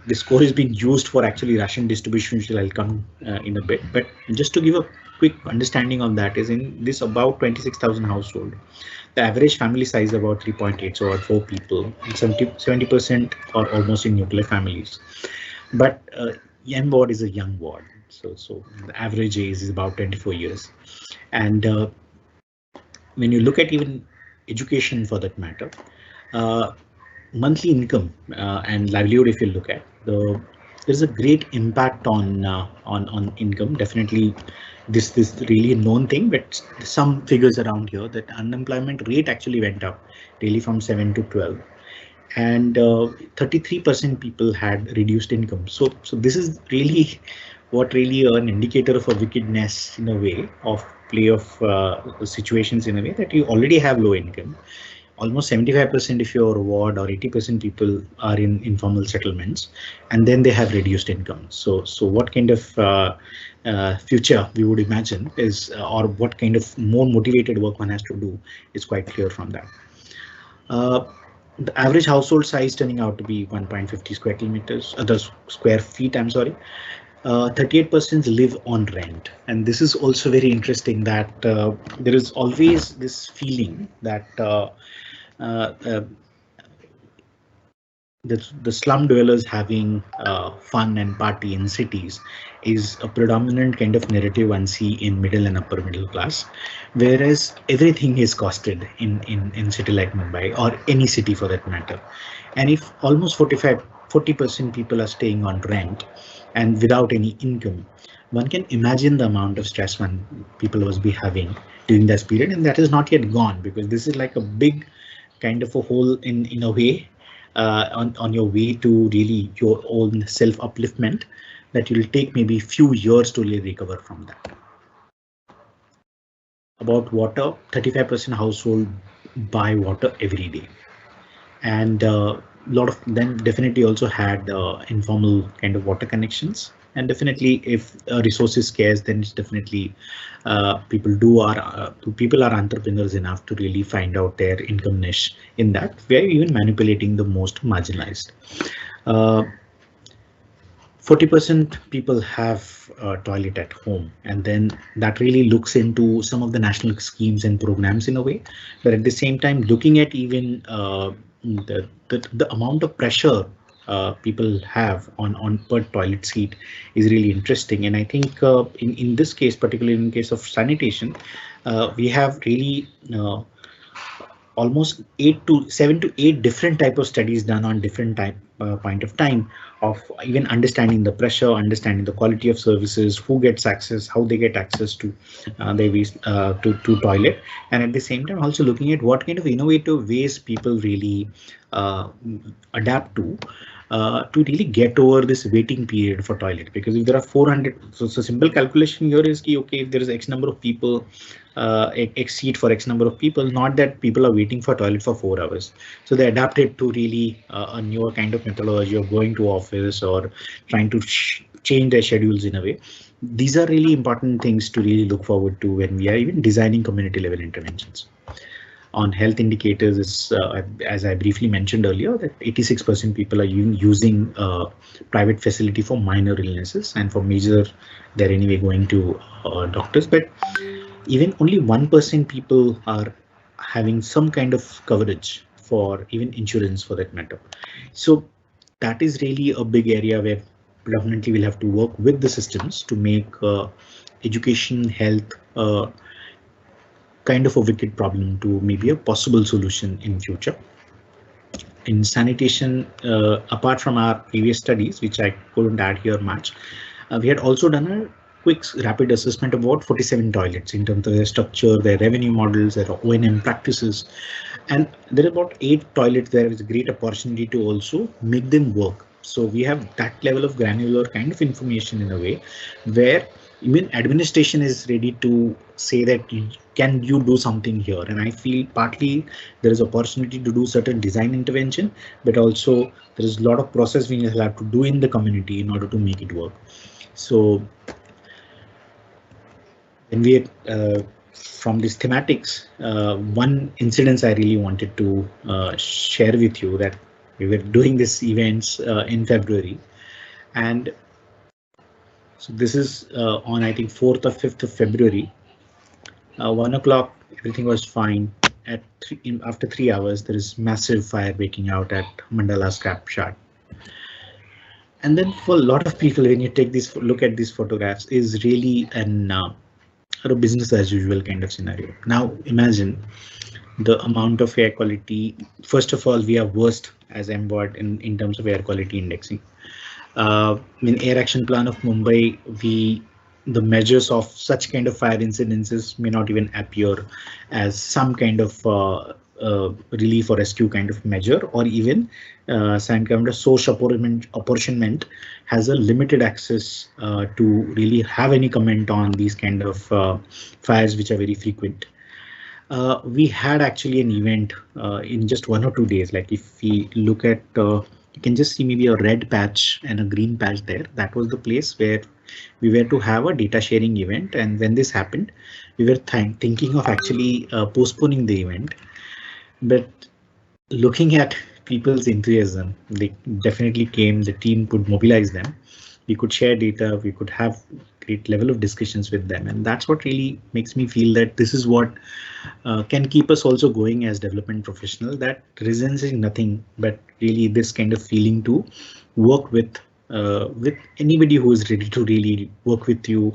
this score is being used for actually ration distribution, which I'll come in a bit. But just to give a quick understanding on that, is in this about 26,000 household, the average family size about 3.8, so about 4 people, and 70% are almost in nuclear families. But M ward is a young ward, so the average age is about 24 years. And when you look at even education for that matter, monthly income and livelihood, if you look at there's a great impact on income. Definitely, this really a known thing, but some figures around here that unemployment rate actually went up really from 7 to 12, and 33% people had reduced income. So this is really what really an indicator of a wickedness, in a way, of play of situations, in a way that you already have low income, but you have a high income, and you have a high livelihood, and you have a high income. So this is really what really an indicator of a wickedness in a way, of play of situations, in a way that you already have low income, almost 75% of your ward or 80% people are in informal settlements, and then they have reduced income. So what kind of future we would imagine is, or what kind of more motivated work one has to do is quite clear from that. Uh, the average household size turning out to be 1.50 square kilometers, the square feet, I'm sorry. 38% live on rent, and this is also very interesting that there is always this feeling that uh, uh, the slum dwellers having fun and party in cities is a predominant kind of narrative one see in middle and upper middle class, whereas everything is costed in city like Mumbai or any city for that matter. And if almost 40% people are staying on rent and without any income, one can imagine the amount of stress one people must be having during this period, and that is not yet gone, because this is like a big kind of a hole in a way, on your way to really your own self upliftment, that you'll take maybe few years to really recover from that. About water, 35% household buy water every day, and a lot of them definitely also had informal kind of water connections. And definitely, if a resource is scarce, then it's definitely people are entrepreneurs enough to really find out their income niche in that. We are even manipulating the most marginalized. 40% people have a toilet at home, and then that really looks into some of the national schemes and programs in a way, but at the same time looking at even the amount of pressure people have on per toilet seat is really interesting. And I think in this case, particularly in case of sanitation, we have really almost 7 to 8 different type of studies done on different point of time of even understanding the pressure, understanding the quality of services, who gets access, how they get access to their waste, to toilet, and at the same time also looking at what kind of innovative ways people really adapt to really get over this waiting period for toilet. Because if there are 400, so simple calculation here is ki, okay, if there is X number of people, X seat for X number of people, not that people are waiting for toilet for 4 hours. So they adapted to really a newer kind of methodology of going to office or trying to change their schedules in a way. These are really important things to really look forward to when we are even designing community level interventions. On health indicators, is as I briefly mentioned earlier, that 86% people are using private facility for minor illnesses, and for major they're anyway going to doctors. But even only 1% people are having some kind of coverage for even insurance for that matter. So that is really a big area where predominantly we'll have to work with the systems to make education, health, kind of a wicked problem to maybe a possible solution in future. In sanitation, apart from our previous studies, which I couldn't add here much, we had also done a quick rapid assessment of about 47 toilets in terms of their structure, their revenue models, their O&M practices, and there are about 8 toilets. There is a great opportunity to also make them work. So we have that level of granular kind of information in a way where even administration is ready to say that can you do something here. And I feel partly there is opportunity to do certain design intervention, but also there is a lot of process we have to do in the community in order to make it work. So when we from these thematics, one incident I really wanted to share with you, that we were doing these events in February, and so this is on I think 4th or 5th of February, 1 o'clock, everything was fine. At after 3 hours, there is massive fire breaking out at Mandala scrap yard. And then for a lot of people, when you take this look at these photographs, is really an a business as usual kind of scenario. Now imagine the amount of air quality. First of all, we are worst as MBOT in terms of air quality indexing. In Air Action Plan of Mumbai, the measures of such kind of fire incidences may not even appear as some kind of relief or rescue kind of measure, or even some kind of source apportionment has a limited access to really have any comment on these kind of fires which are very frequent. We had actually an event in just 1 or 2 days. Like if we look at, you can just see maybe a red patch and a green patch there. That was the place where we were to have a data sharing event. And when this happened, we were thinking of actually postponing the event. But looking at people's enthusiasm, they definitely came. The team could mobilize them. We could share data. We could have great level of discussions with them, and that's what really makes me feel that this is what can keep us also going as development professional. That resilience is nothing but really this kind of feeling to work with anybody who is ready to really work with you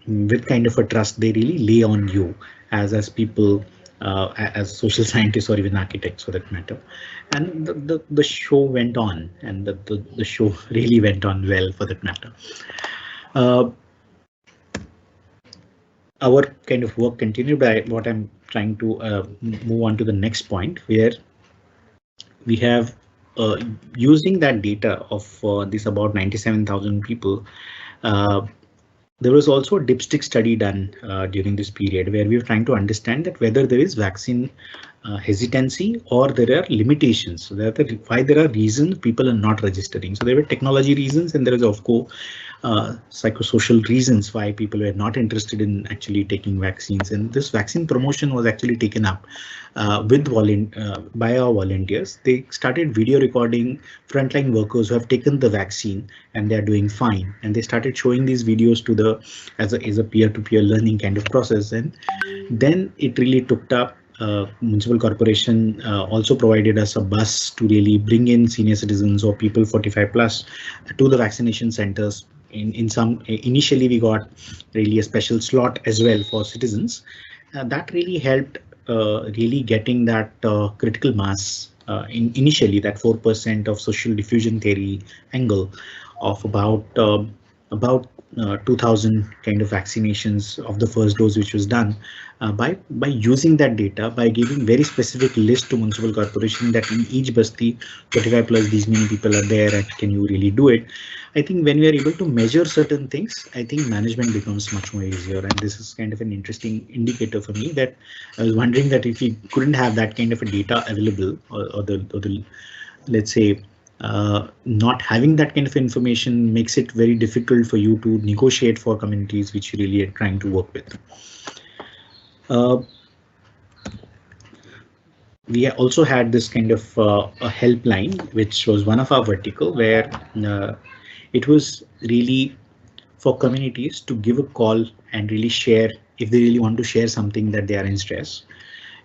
with kind of a trust they really lay on you as people, as social scientists or even architects for that matter. And the show went on, and the show really went on well for that matter. Uh, our kind of work continued. By what I'm trying to move on to the next point, where we have using that data of this about 97,000 people. There was also a dipstick study done during this period where we were trying to understand that whether there is vaccine hesitancy or there are limitations. So why there are reasons people are not registering. So there were technology reasons, and there is of course psychosocial reasons why people were not interested in actually taking vaccines. And this vaccine promotion was actually taken up by our volunteers. They started video recording frontline workers who have taken the vaccine and they are doing fine. And they started showing these videos to the as a peer-to-peer learning kind of process. And then it really took up. Municipal corporation also provided us a bus to really bring in senior citizens or people 45 plus to the vaccination centers. In some initially we got really a special slot as well for citizens. That really helped really getting that critical mass initially, that 4% of social diffusion theory angle of about 2000 kind of vaccinations of the first dose which was done by using that data, by giving very specific list to municipal corporation that in each basti 35 plus these many people are there and can you really do it. I think when we are able to measure certain things, I think management becomes much more easier, and this is kind of an interesting indicator for me that I was wondering that if we couldn't have that kind of a data available or the let's say not having that kind of information makes it very difficult for you to negotiate for communities which you really are trying to work with. We also had this kind of a helpline, which was one of our vertical, where it was really for communities to give a call and really share if they really want to share something that they are in stress.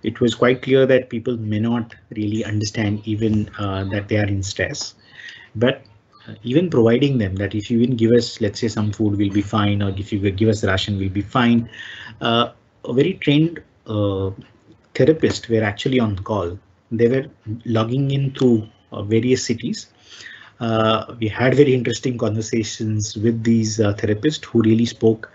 It was quite clear that people may not really understand even that they are in stress, but even providing them that if you even give us, let's say, some food will be fine, or if you give us ration will be fine. A very trained therapists were actually on call. They were logging in through various cities. We had very interesting conversations with these therapists who really spoke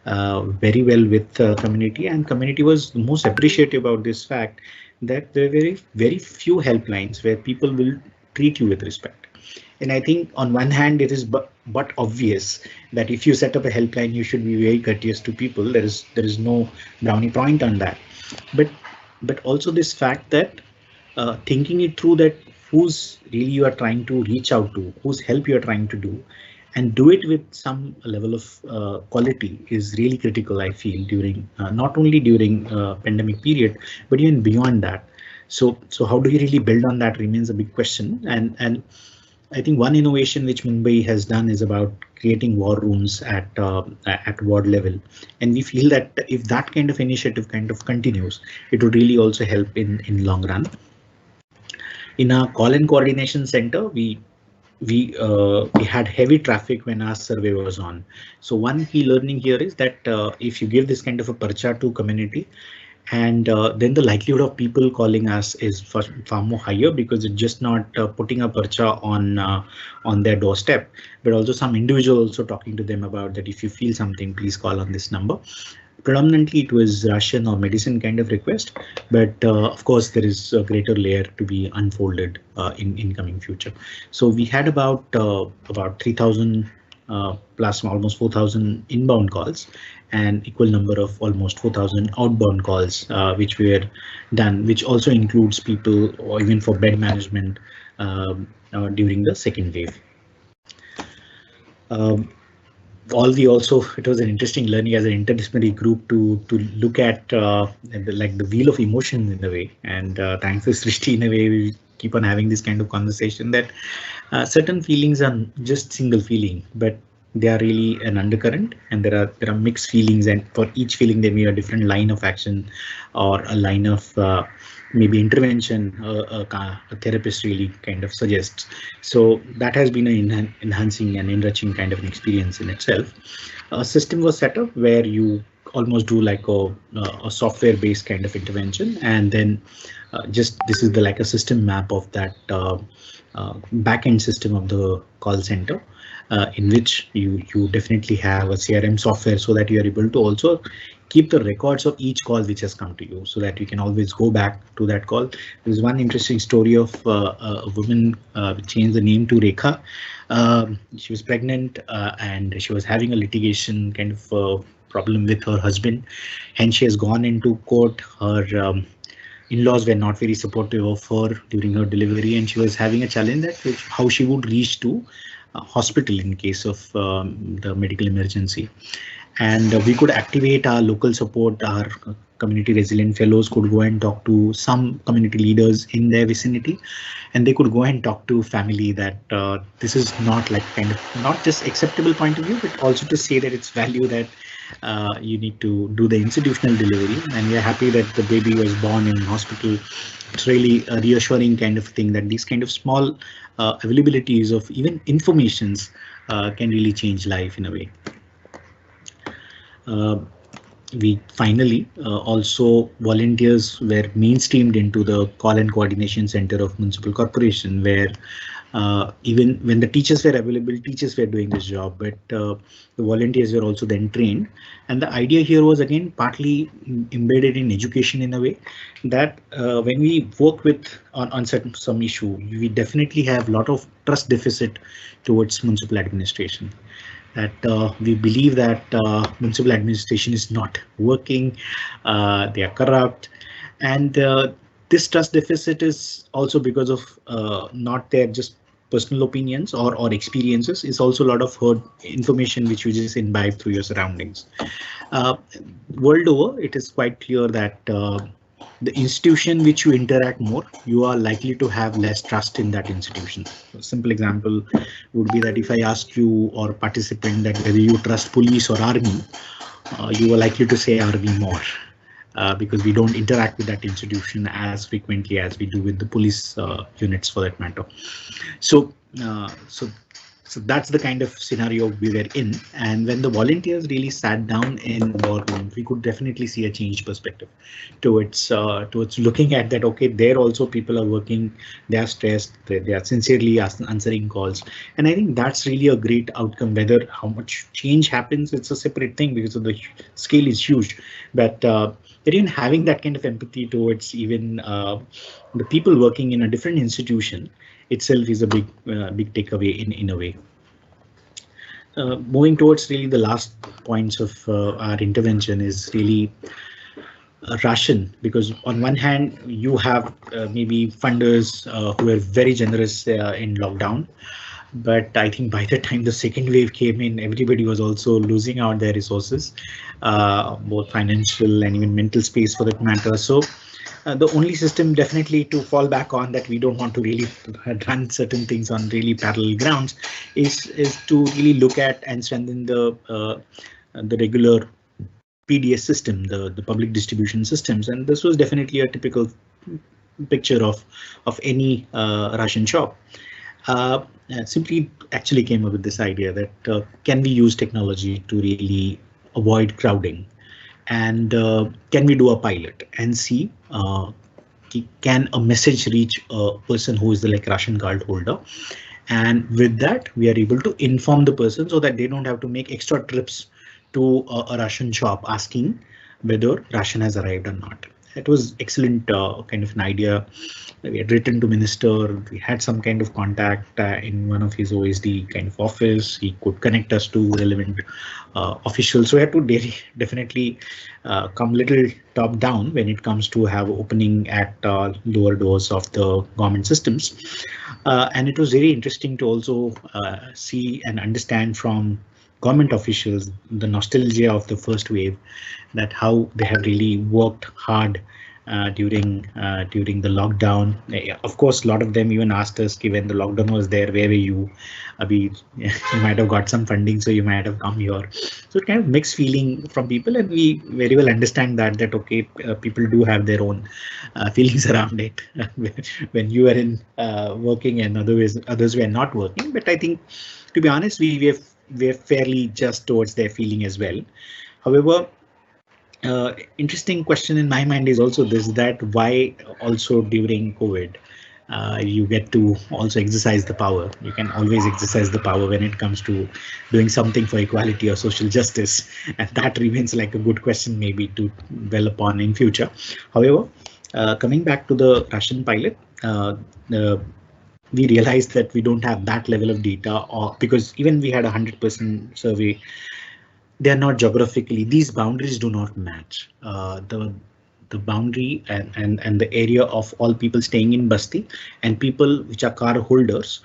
very well with community, and community was most appreciative about this fact that there are very few helplines where people will treat you with respect. And I think on one hand it is but obvious that if you set up a helpline you should be very courteous to people. There is no brownie point on that, but also this fact that thinking it through, that who's really you are trying to reach out to, whose help you are trying to do, and do it with some level of quality is really critical, I feel, during not only during pandemic period, but even beyond that. So how do you really build on that remains a big question. And I think one innovation which Mumbai has done is about creating war rooms at ward level, and we feel that if that kind of initiative kind of continues, it would really also help in long run. In our call and coordination center, we had heavy traffic when our survey was on. So one key learning here is that if you give this kind of a parcha to community, and then the likelihood of people calling us is far more higher, because it's just not putting a parcha on their doorstep, but also some individual also talking to them about that if you feel something, please call on this number. Predominantly it was ration or medicine kind of request, but of course there is a greater layer to be unfolded in coming future. So we had about 3,000 plus almost 4,000 inbound calls and equal number of almost 4,000 outbound calls, which were done, which also includes people or even for bed management during the second wave. All we also, it was an interesting learning as an interdisciplinary group to look at the wheel of emotion in a way, and thanks to Srishti, in a way we keep on having this kind of conversation that certain feelings are just single feeling, but they are really an undercurrent, and there are mixed feelings, and for each feeling there may be a different line of action or a line of maybe intervention a therapist really kind of suggests. So that has been an enhancing and enriching kind of an experience in itself. A system was set up where you almost do like a software based kind of intervention, and then just this is the like a system map of that backend system of the call center, in which you definitely have a CRM software so that you are able to also keep the records of each call which has come to you, so that you can always go back to that call. There's one interesting story of a woman changed the name to Rekha. She was pregnant and she was having a litigation kind of problem with her husband, and she has gone into court. Her in-laws were not very supportive of her during her delivery, and she was having a challenge that how she would reach to hospital in case of the medical emergency. And we could activate our local support. Our community resilient fellows could go and talk to some community leaders in their vicinity, and they could go and talk to family that this is not like kind of not just acceptable point of view, but also to say that it's value that you need to do the institutional delivery, and we are happy that the baby was born in hospital. It's really a reassuring kind of thing that these kind of small availabilities of even informations can really change life in a way. We finally also volunteers were mainstreamed into the call and coordination center of municipal corporation, where even when the teachers were available, teachers were doing this job, but the volunteers were also then trained. And the idea here was again partly embedded in education in a way that when we work with on some issue, we definitely have a lot of trust deficit towards municipal administration. That we believe that municipal administration is not working, they are corrupt, and this trust deficit is also because of not their just personal opinions or experiences. It's also a lot of heard information which you just imbibe through your surroundings. World over, it is quite clear that the institution which you interact more, you are likely to have less trust in that institution. A simple example would be that if I ask you or participant that whether you trust police or army, you are likely to say army more. Because we don't interact with that institution as frequently as we do with the police units for that matter. So that's the kind of scenario we were in. And when the volunteers really sat down in war room, we could definitely see a changed perspective towards looking at that. OK, there also people are working, they are stressed, they are sincerely answering calls. And I think that's really a great outcome. Whether how much change happens, it's a separate thing because of the scale is huge. But even having that kind of empathy towards even the people working in a different institution itself is a big takeaway in a way. Moving towards really the last points of our intervention is really ration, because on one hand you have maybe funders who are very generous in lockdown. But I think by the time the second wave came in, everybody was also losing out their resources, both financial and even mental space for that matter. So the only system definitely to fall back on, that we don't want to really run certain things on really parallel grounds, is to really look at and strengthen the regular PDS system, the public distribution systems. And this was definitely a typical picture of any ration shop. Simply actually came up with this idea that can we use technology to really avoid crowding, and can we do a pilot and see can a message reach a person who is the like ration card holder, and with that we are able to inform the person so that they don't have to make extra trips to a ration shop asking whether ration has arrived or not. it was excellent kind of an idea. We had written to minister. We had some kind of contact in one of his OSD kind of office. He could connect us to relevant officials. So we had to definitely come little top down when it comes to have opening at lower doors of the government systems. And it was very interesting to also see and understand from government officials the nostalgia of the first wave, that how they have really worked hard during the lockdown. Of course, a lot of them even asked us, when the lockdown was there, where were you? Abhi, you might have got some funding, so you might have come here. So it kind of mixed feeling from people, and we very well understand that okay, people do have their own feelings around it when you are in working and others were not working. But I think, to be honest, we're fairly just towards their feeling as well. However, interesting question in my mind is also this, that why also during COVID you get to also exercise the power. You can always exercise the power when it comes to doing something for equality or social justice, and that remains like a good question maybe to dwell upon in future. However, coming back to the Russian pilot, we realized that we don't have that level of data, or because even we had 100% survey, they are not geographically, these boundaries do not match. The boundary and the area of all people staying in Basti and people which are car holders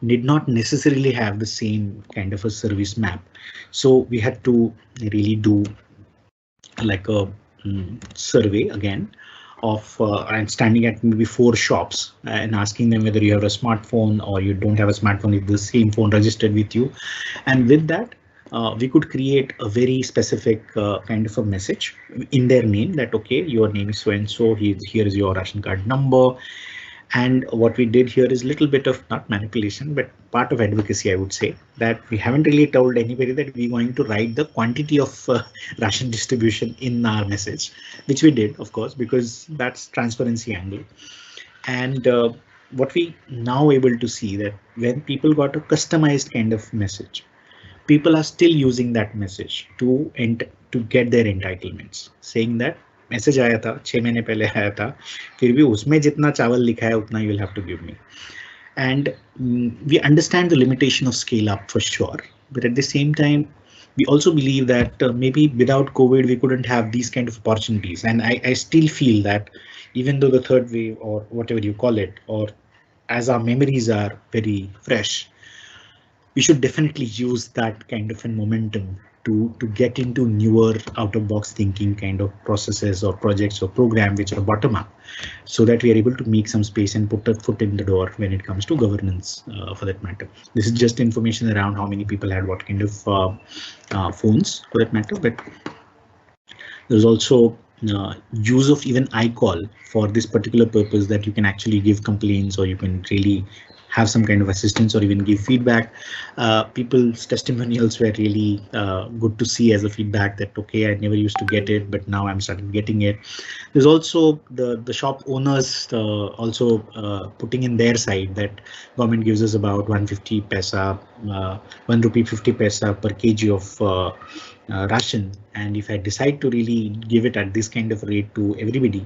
did not necessarily have the same kind of a service map. So we had to really do like a survey again of and standing at maybe 4 shops and asking them whether you have a smartphone or you don't have a smartphone, if the same phone registered with you. And with that, we could create a very specific kind of a message in their name, that okay, your name is so and so, here is your ration card number. And what we did here is a little bit of not manipulation, but part of advocacy, I would say, that we haven't really told anybody that we're going to write the quantity of ration distribution in our message, which we did, of course, because that's transparency angle. And what we now able to see, that when people got a customized kind of message, people are still using that message to get their entitlements, saying that message आया था 6 महीने पहले आया था, फिर भी उसमें जितना चावल लिखा है उतना you will have to give me. And we understand the limitation of scale up for sure, but at the same time we also believe that maybe without COVID we couldn't have these kind of opportunities. And I still feel that even though the third wave or whatever you call it, or as our memories are very fresh, we should definitely use that kind of a momentum to get into newer out-of-box thinking kind of processes or projects or program which are bottom-up, so that we are able to make some space and put a foot in the door when it comes to governance, for that matter. This is just information around how many people had what kind of phones, for that matter, but there's also use of even iCall for this particular purpose, that you can actually give complaints or you can really have some kind of assistance or even give feedback. People's testimonials were really good to see as a feedback, that okay, I never used to get it, but now I'm starting getting it. There's also the shop owners also putting in their side that government gives us about 150 paisa, 1 rupee 50 paisa per kg of ration, and if I decide to really give it at this kind of rate to everybody,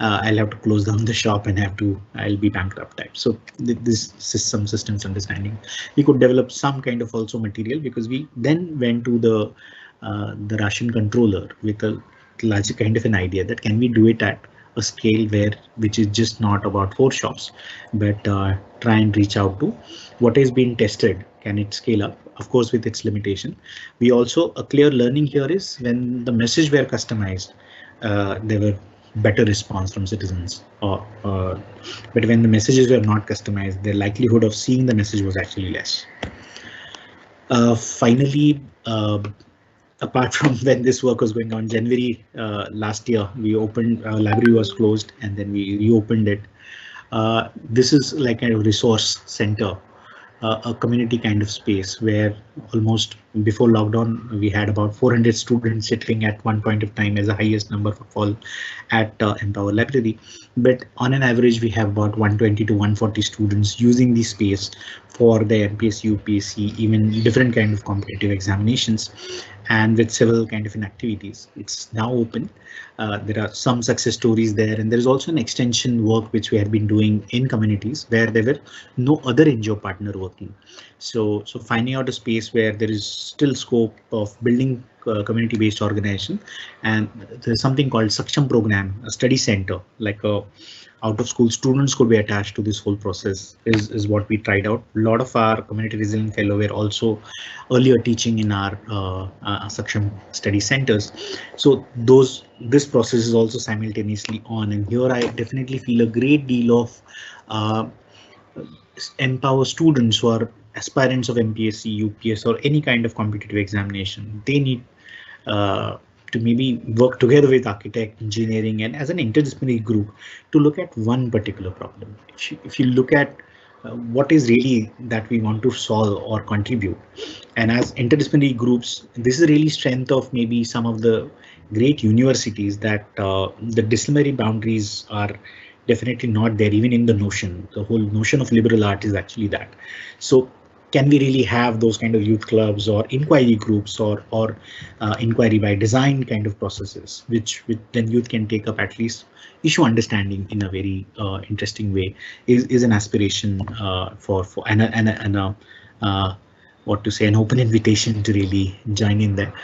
I'll have to close down the shop and I'll be bankrupt type. So this systems understanding, we could develop some kind of also material, because we then went to the ration controller with a larger kind of an idea that can we do it at a scale which is just not about 4 shops, but try and reach out to what is being tested. Can it scale up? Of course, with its limitation. We also, a clear learning here is when the message were customized, there were better response from citizens, but when the messages were not customized, the likelihood of seeing the message was actually less. Finally, apart from when this work was going on, January last year, we opened, library was closed and then we reopened it. This is like a resource center, a community kind of space where almost before lockdown we had about 400 students sitting at one point of time as the highest number of all at Empower Library. But on an average we have about 120 to 140 students using the space for the MPSC, UPSC, even different kind of competitive examinations. and with several kind of activities. It's now open. There are some success stories there, and there is also an extension work which we have been doing in communities where there were no other NGO partner working. So finding out a space where there is still scope of building community-based organization, and there's something called Symptom program, a study center, like a out of school students could be attached to this whole process is what we tried out. A lot of our community resilient fellow were also earlier teaching in our Saksham study centers. So this process is also simultaneously on, and here I definitely feel a great deal of uh, empower students who are aspirants of MPSC, UPS or any kind of competitive examination. They need uh, to maybe work together with architect, engineering, and as an interdisciplinary group to look at one particular problem. If you look at what is really that we want to solve or contribute, and as interdisciplinary groups, this is really strength of maybe some of the great universities that the disciplinary boundaries are definitely not there, even in the notion. The whole notion of liberal art is actually that. So can we really have those kind of youth clubs or inquiry groups or inquiry by design kind of processes, which then youth can take up at least issue understanding in a very interesting way is an aspiration for what to say, an open invitation to really join in there.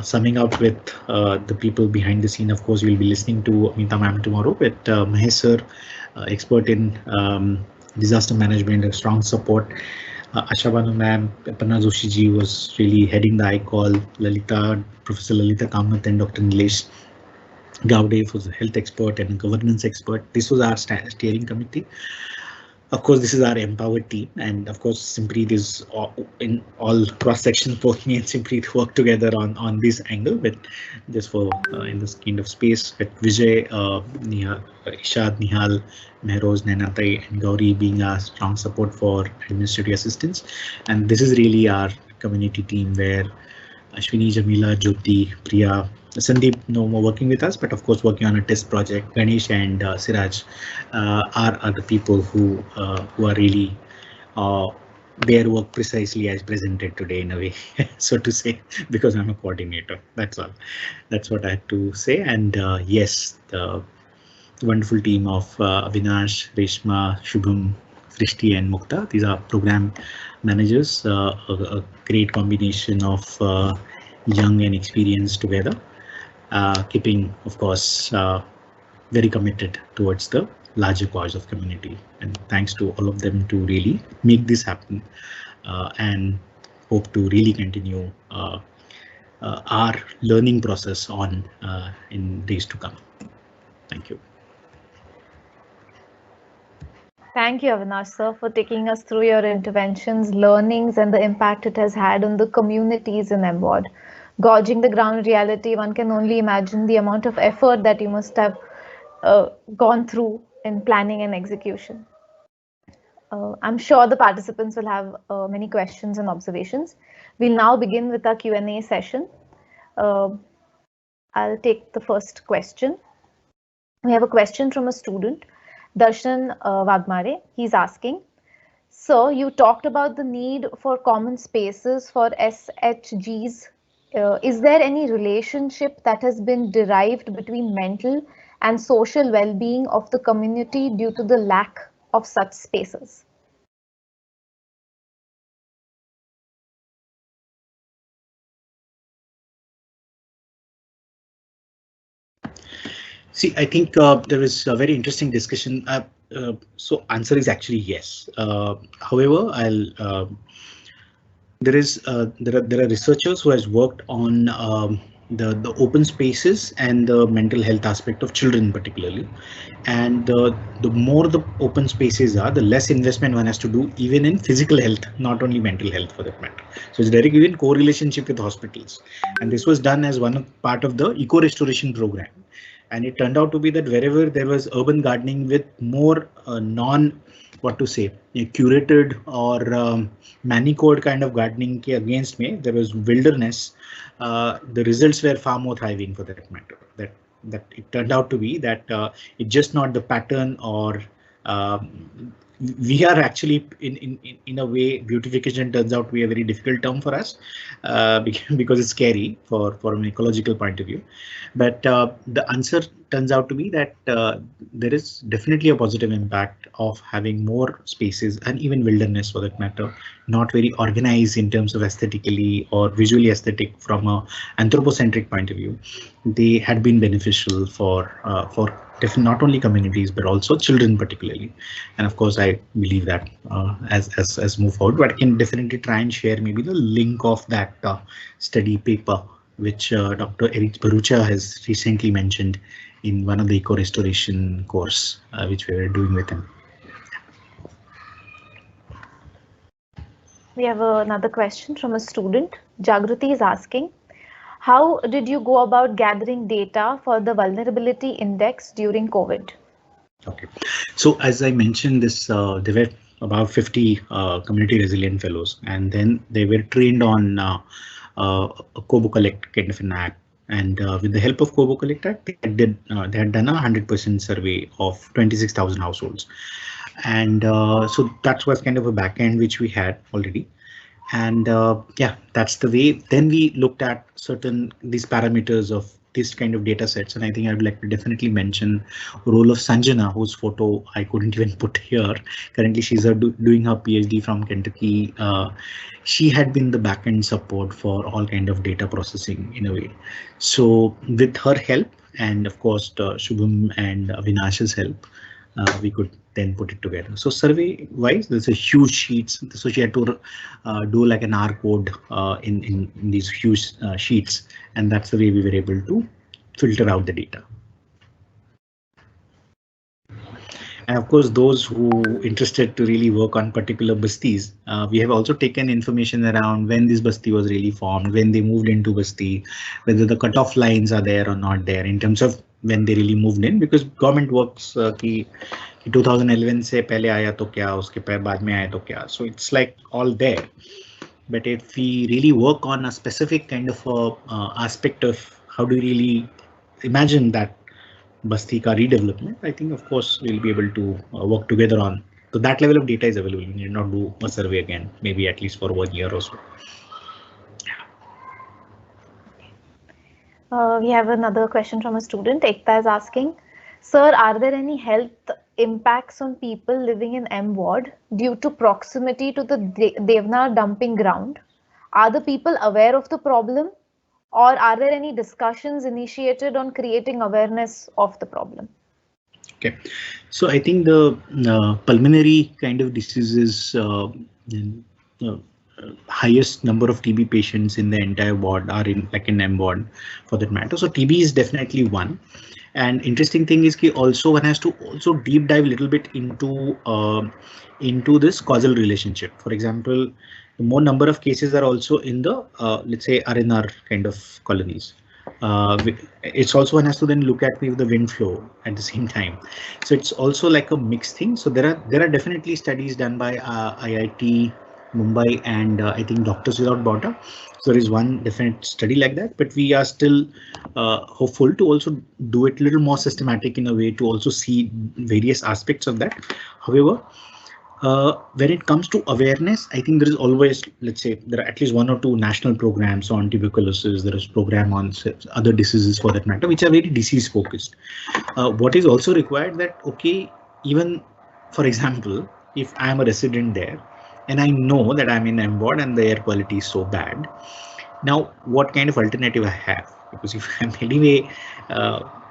Summing up with the people behind the scene, of course, we'll be listening to Amita ma'am tomorrow, with Mahesh sir, expert in disaster management and strong support. Asha Banu ma'am, Panna Joshi ji was really heading the ICOL, Lalita, Professor Lalita Kamath and Dr. Nilesh Gaude was a health expert and a governance expert. This was our steering committee. Of course, this is our empowered team, and of course, Simpreet is in all cross sections. Both me and Simpreet work together on this angle, but just for in this kind of space with Vijay, Nihal, Ishad, Nihal, Mehroz, Nanatai, and Gauri being our strong support for administrative assistance. And this is really our community team where Ashwini, Jamila, Jyoti, Priya, Sandeep no more working with us, but of course working on a test project. Ganesh and Siraj are the people who are really their work precisely as presented today in a way, so to say, because I'm a coordinator. That's all. That's what I had to say. And yes, the wonderful team of Avinash, Reshma, Shubham, Frishti and Mukta. These are program managers, a great combination of young and experienced together. Keeping, of course, very committed towards the larger cause of community. And thanks to all of them to really make this happen, and hope to really continue our learning process on in days to come. Thank you. Thank you, Avinash sir, for taking us through your interventions, learnings, and the impact it has had on the communities in MWOD. Gauging the ground reality, one can only imagine the amount of effort that you must have gone through in planning and execution. I'm sure the participants will have many questions and observations. We'll now begin with our Q&A session. I'll take the first question. We have a question from a student, Darshan Wagmare. He's asking, so you talked about the need for common spaces for SHGs. Is there any relationship that has been derived between mental and social well-being of the community due to the lack of such spaces? See, I think there is a very interesting discussion. So answer is actually yes. However, there are researchers who has worked on the open spaces and the mental health aspect of children particularly, and the more the open spaces are, the less investment one has to do even in physical health, not only mental health for that matter. So it's direct even co-relationship with hospitals, and this was done as part of the eco restoration program. And it turned out to be that wherever there was urban gardening with more what to say, curated or manicured kind of gardening against me, there was wilderness. The results were far more thriving for that matter. That it turned out to be that it's just not the pattern or we are actually in a way, beautification turns out to be a very difficult term for us because it's scary for an ecological point of view. But the answer turns out to be that there is definitely a positive impact of having more spaces and even wilderness for that matter, not very organized in terms of aesthetically or visually aesthetic from a anthropocentric point of view. They had been beneficial for not only communities but also children particularly. And of course, I believe that as move forward, but I can definitely try and share maybe the link of that study paper which Dr. Eric Barucha has recently mentioned in one of the eco restoration course which we were doing with him. We have another question from a student. Jagruti is asking, how did you go about gathering data for the vulnerability index during COVID? Okay, so as I mentioned, there were about 50 community resilient fellows, and then they were trained on a Kobo Collect kind of an app. And with the help of Kobo Collect Act, they had done a 100% survey of 26,000 households. And so that was kind of a backend which we had already. And yeah, that's the way. Then we looked at these parameters of this kind of data sets. And I think I would like to definitely mention the role of Sanjana, whose photo I couldn't even put here. Currently, she's doing her PhD from Kentucky. She had been the backend support for all kind of data processing in a way. So with her help, and of course, Shubham and Avinash's help, we could then put it together. So survey wise, there's a huge sheets. So she had to do like an R code in these huge sheets, and that's the way we were able to filter out the data. And of course, those who interested to really work on particular bastis, we have also taken information around when this basti was really formed, when they moved into basti, whether the cutoff lines are there or not there in terms of when they really moved in, because government works कि 2011 से पहले आया तो क्या, उसके बाद में आया तो क्या. So it's like all there. But if we really work on a specific kind of aspect of how do we really imagine that Basti ka redevelopment, I think of course we'll be able to work together on. So that level of data is available. You need not do a survey again, maybe at least for 1 year or so. We have another question from a student. Ekta is asking, sir, are there any health impacts on people living in M ward due to proximity to the Devnar dumping ground? Are the people aware of the problem, or are there any discussions initiated on creating awareness of the problem? Okay, so I think the pulmonary kind of diseases, highest number of TB patients in the entire ward are in M ward for that matter. So TB is definitely one. And interesting thing is that also one has to also deep dive a little bit into this causal relationship. For example, the more number of cases are also in the let's say RNR kind of colonies. It's also one has to then look at with the wind flow at the same time. So it's also like a mixed thing. So there are definitely studies done by IIT Mumbai and I think Doctors Without Border. So there is one definite study like that, but we are still hopeful to also do it a little more systematic in a way to also see various aspects of that. However, when it comes to awareness, I think there is always, let's say, there are at least 1 or 2 national programs on tuberculosis. There is program on other diseases for that matter, which are very disease focused. What is also required that, okay, even for example, if I am a resident there and I know that I'm in M ward and the air quality is so bad, now what kind of alternative I have? Because if I'm anyway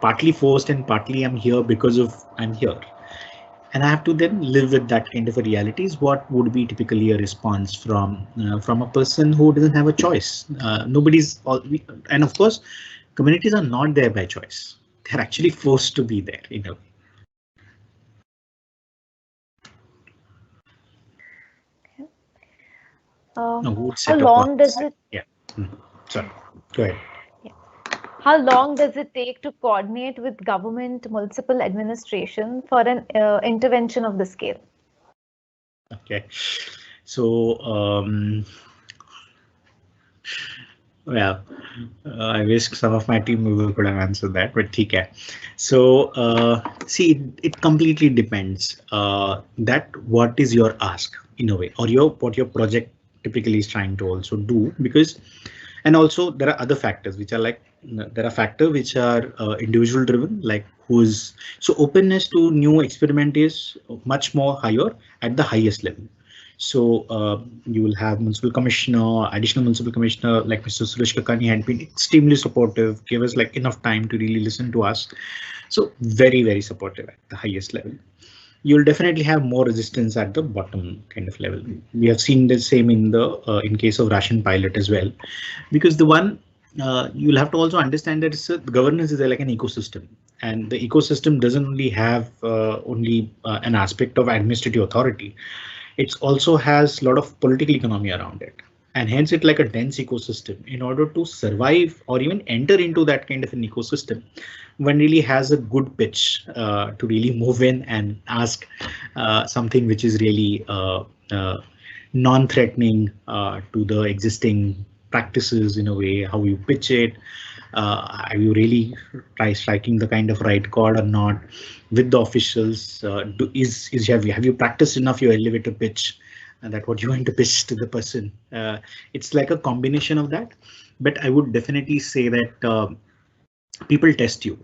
partly forced and partly I'm here because of I'm here, and I have to then live with that kind of a reality, is what would be typically a response from a person who doesn't have a choice. Nobody's and of course, communities are not there by choice. They're actually forced to be there, you know. How long does it? Yeah. Sorry. Go ahead. How long does it take to coordinate with government, municipal administration for an intervention of the scale? Okay, so Well, I wish some of my team member could have answered that, but okay. So, see, it completely depends. That what is your ask in a way, or your what your project typically is trying to also do, because, and also there are other factors which are like there are factors which are individual driven, like who's so openness to new experiment is much more higher at the highest level. So you will have municipal commissioner, additional municipal commissioner like Mr. Suresh Kakani had been extremely supportive, gave us like enough time to really listen to us. So very, very supportive at the highest level. You'll definitely have more resistance at the bottom kind of level. We have seen the same in the in case of Russian pilot as well, because the one you'll have to also understand that the governance is like an ecosystem, and the ecosystem doesn't only have only an aspect of administrative authority. It also has a lot of political economy around it, and hence it's like a dense ecosystem. In order to survive or even enter into that kind of an ecosystem, one really has a good pitch to really move in and ask something which is really non-threatening to the existing practices in a way, how you pitch it. Have you really try striking the kind of right chord or not with the officials? Have you practiced enough your elevator pitch and that what you want to pitch to the person? It's like a combination of that. But I would definitely say that people test you.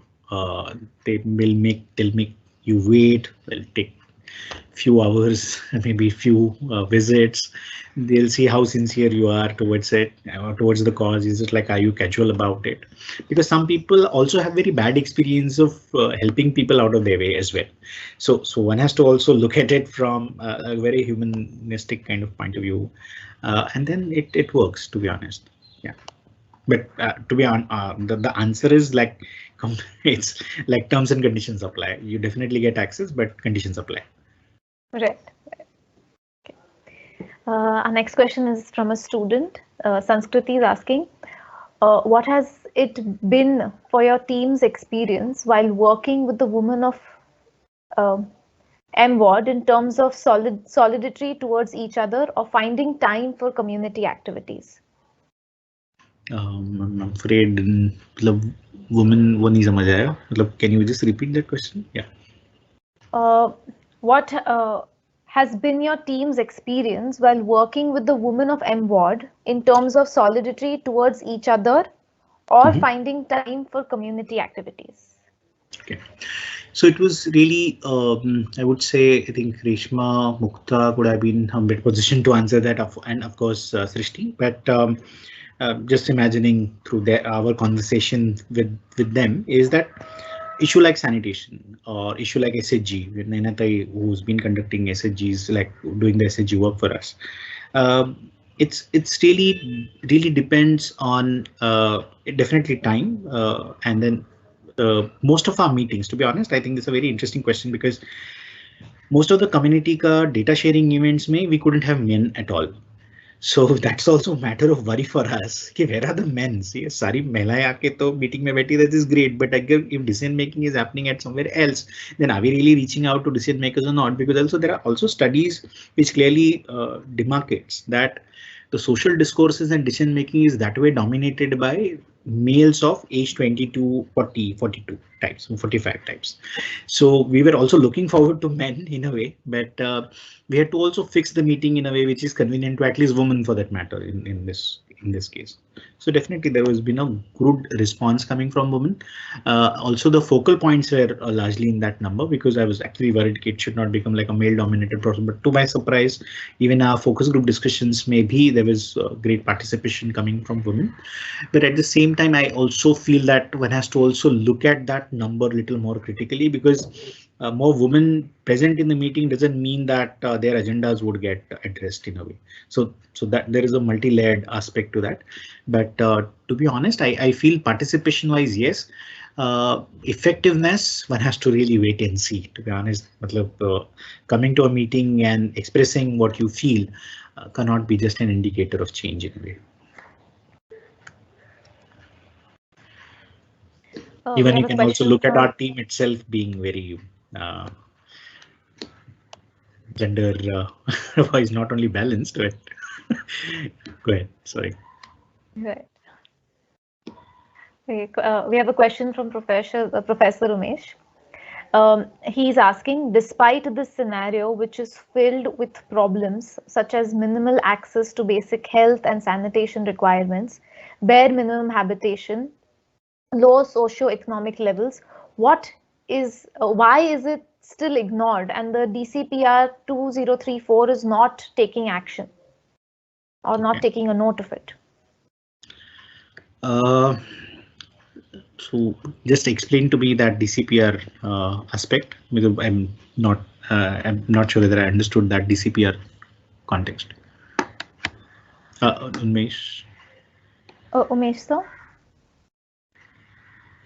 They'll make you wait. They'll take few hours, maybe few visits. They'll see how sincere you are towards it, towards the cause. Is it like, are you casual about it? Because some people also have very bad experience of helping people out of their way as well. So one has to also look at it from a very humanistic kind of point of view, and then it works. To be honest, yeah. But to be on, the answer is like it's like terms and conditions apply. You definitely get access, but conditions apply. Right. Okay. Our next question is from a student. Sanskriti is asking, what has it been for your team's experience while working with the women of uh, M ward in terms of solidarity towards each other or finding time for community activities? I'm afraid मतलब woman वो नहीं समझ आया मतलब can you just repeat that question? Yeah. What has been your team's experience while working with the women of M ward in terms of solidarity towards each other or finding time for community activities? Okay. So it was really, I would say, I think Reshma Mukta could have been a better position to answer that, and of course Srishti. But just imagining through our conversation with them is that issue like sanitation or issue like SHG, with Nainatai, who's been conducting SHGs, like doing the SHG work for us. It's really depends on definitely time and then most of our meetings, to be honest. I think it's a very interesting question because most of the community ka data sharing events may we couldn't have men at all. So that's also a matter of worry for us. कि where are the men? See, सारी महिलाएं आके तो meeting में बैठी, that is great. But again, if decision making is happening at somewhere else, then are we really reaching out to decision makers or not? Because also there are also studies which clearly demarcates that the social discourses and decision making is that way dominated by males of age 20 to 40, 42 types, 45 types. So we were also looking forward to men in a way, but we had to also fix the meeting in a way which is convenient to at least women for that matter in this case. So definitely there has been a good response coming from women. Also the focal points were largely in that number because I was actually worried it should not become like a male dominated process, but to my surprise, even our focus group discussions, maybe there was great participation coming from women. But at the same time, I also feel that one has to also look at that number a little more critically because more women present in the meeting doesn't mean that their agendas would get addressed in a way. So that there is a multi-layered aspect to that. But to be honest, I feel participation wise, yes. Effectiveness, one has to really wait and see. To be honest, coming to a meeting and expressing what you feel cannot be just an indicator of change in a way. Even you can also look at our team itself being very gender wise, not only balanced, but go ahead. Sorry. Right. We have a question from Professor Umesh. He's asking, despite this scenario, which is filled with problems such as minimal access to basic health and sanitation requirements, bare minimum habitation, low socio-economic levels, why is it still ignored and the DCPR 2034 is not taking action or not taking a note of it? So just explain to me that DCPR aspect, because I'm not sure whether I understood that DCPR context. Umesh. Umesh, sir?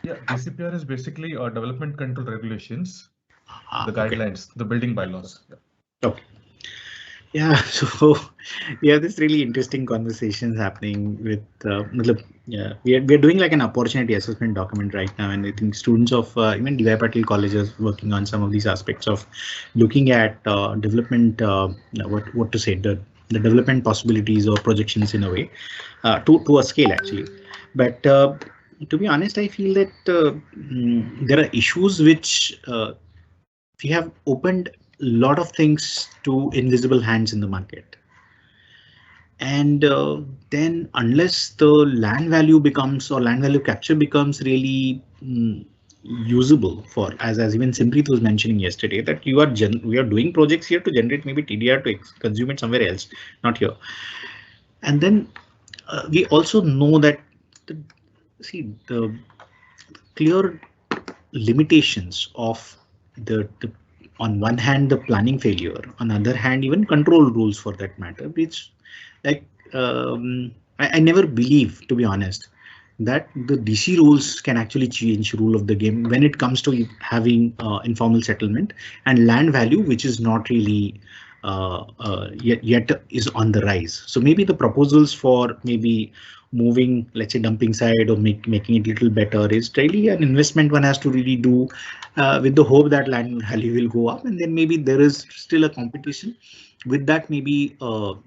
Yeah, DCPR is basically development control regulations, the Okay. guidelines, the building bylaws. Okay. Yeah, so we have this really interesting conversations happening with, yeah, we are doing like an opportunity assessment document right now, and I think students of even D.Y. Patil colleges working on some of these aspects of looking at development, what to say, the development possibilities or projections in a way, to a scale actually. But to be honest, I feel that there are issues which we have opened a lot of things to invisible hands in the market. And then unless the land value becomes, or land value capture becomes really usable for, as even Simpreet was mentioning yesterday, that we are doing projects here to generate maybe TDR to consume it somewhere else, not here. And then we also know that the clear limitations of the on one hand the planning failure, on the other hand even control rules for that matter, which like I never believe, to be honest, that the DC rules can actually change rule of the game when it comes to having informal settlement and land value, which is not really yet is on the rise. So maybe the proposals for maybe moving, let's say, dumping side or making it a little better is really an investment one has to really do with the hope that land value will go up, and then maybe there is still a competition with that. Maybe will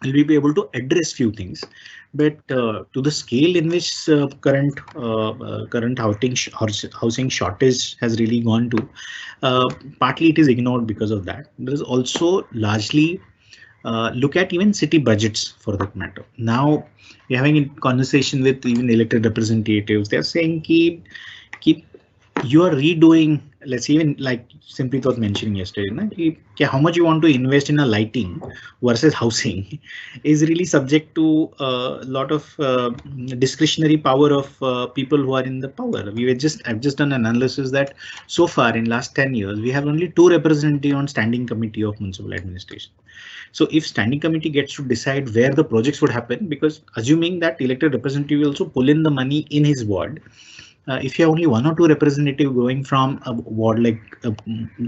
we be able to address few things, but to the scale in which current housing shortage has really gone to, partly it is ignored because of that. There is also largely look at even city budgets for that matter. Now we're having a conversation with even elected representatives. They're saying keep you are redoing, let's say, even like Simply was mentioning yesterday, how much you want to invest in a lighting versus housing is really subject to a lot of discretionary power of people who are in the power. I've just done an analysis that so far in last 10 years we have only 2 representatives on standing committee of municipal administration. So if standing committee gets to decide where the projects would happen, because assuming that elected representative will also pull in the money in his ward, if you have only 1 or 2 representative going from a ward like the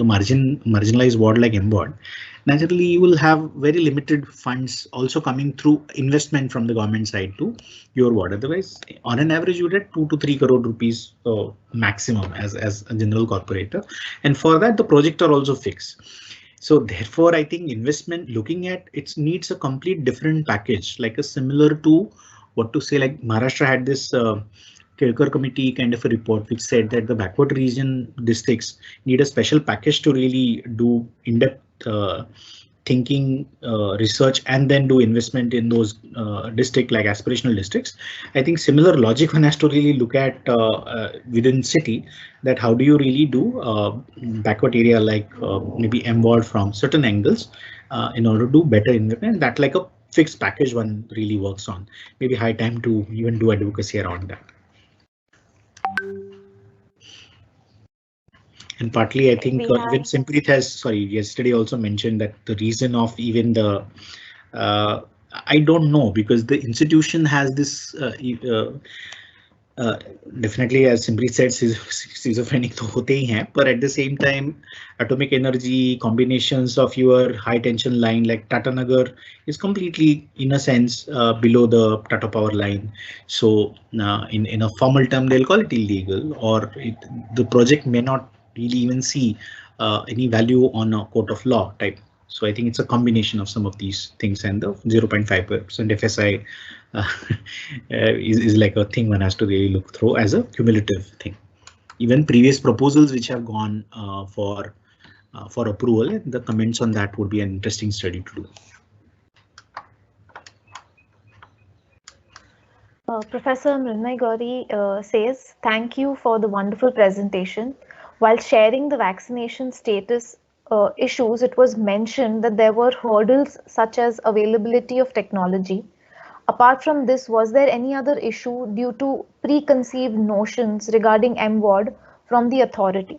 marginalized ward like M ward, naturally you will have very limited funds also coming through investment from the government side to your ward. Otherwise, on an average, you get 2 to 3 crore rupees maximum as a general corporator, and for that the project are also fixed. So therefore, I think investment looking at it needs a complete different package, like a similar to what to say, like Maharashtra had this Kelkar committee kind of a report which said that the backward region districts need a special package to really do in-depth thinking, research, and then do investment in those district like aspirational districts. I think similar logic one has to really look at within city, that how do you really do backward area like maybe M ward from certain angles in order to do better investment. That like a fixed package one really works on. Maybe high time to even do advocacy around that. And partly, I think even Simpreet has, yesterday also mentioned that the reason of even the, I don't know, because the institution has this, definitely as Simpreet said, schizophrenic to hote hi hain, but at the same time, atomic energy combinations of your high tension line like Tata Nagar is completely, in a sense, below the Tata power line. So in a formal term, they'll call it illegal, or the project may not really even see any value on a court of law type So I think it's a combination of some of these things, and the 0.5% FSI is like a thing one has to really look through as a cumulative thing. Even previous proposals which have gone for approval, the comments on that would be an interesting study to do. Professor Mrinmay Gauri says, thank you for the wonderful presentation. While sharing the vaccination status issues, it was mentioned that there were hurdles such as availability of technology. Apart from this, was there any other issue due to preconceived notions regarding MWAD from the authority?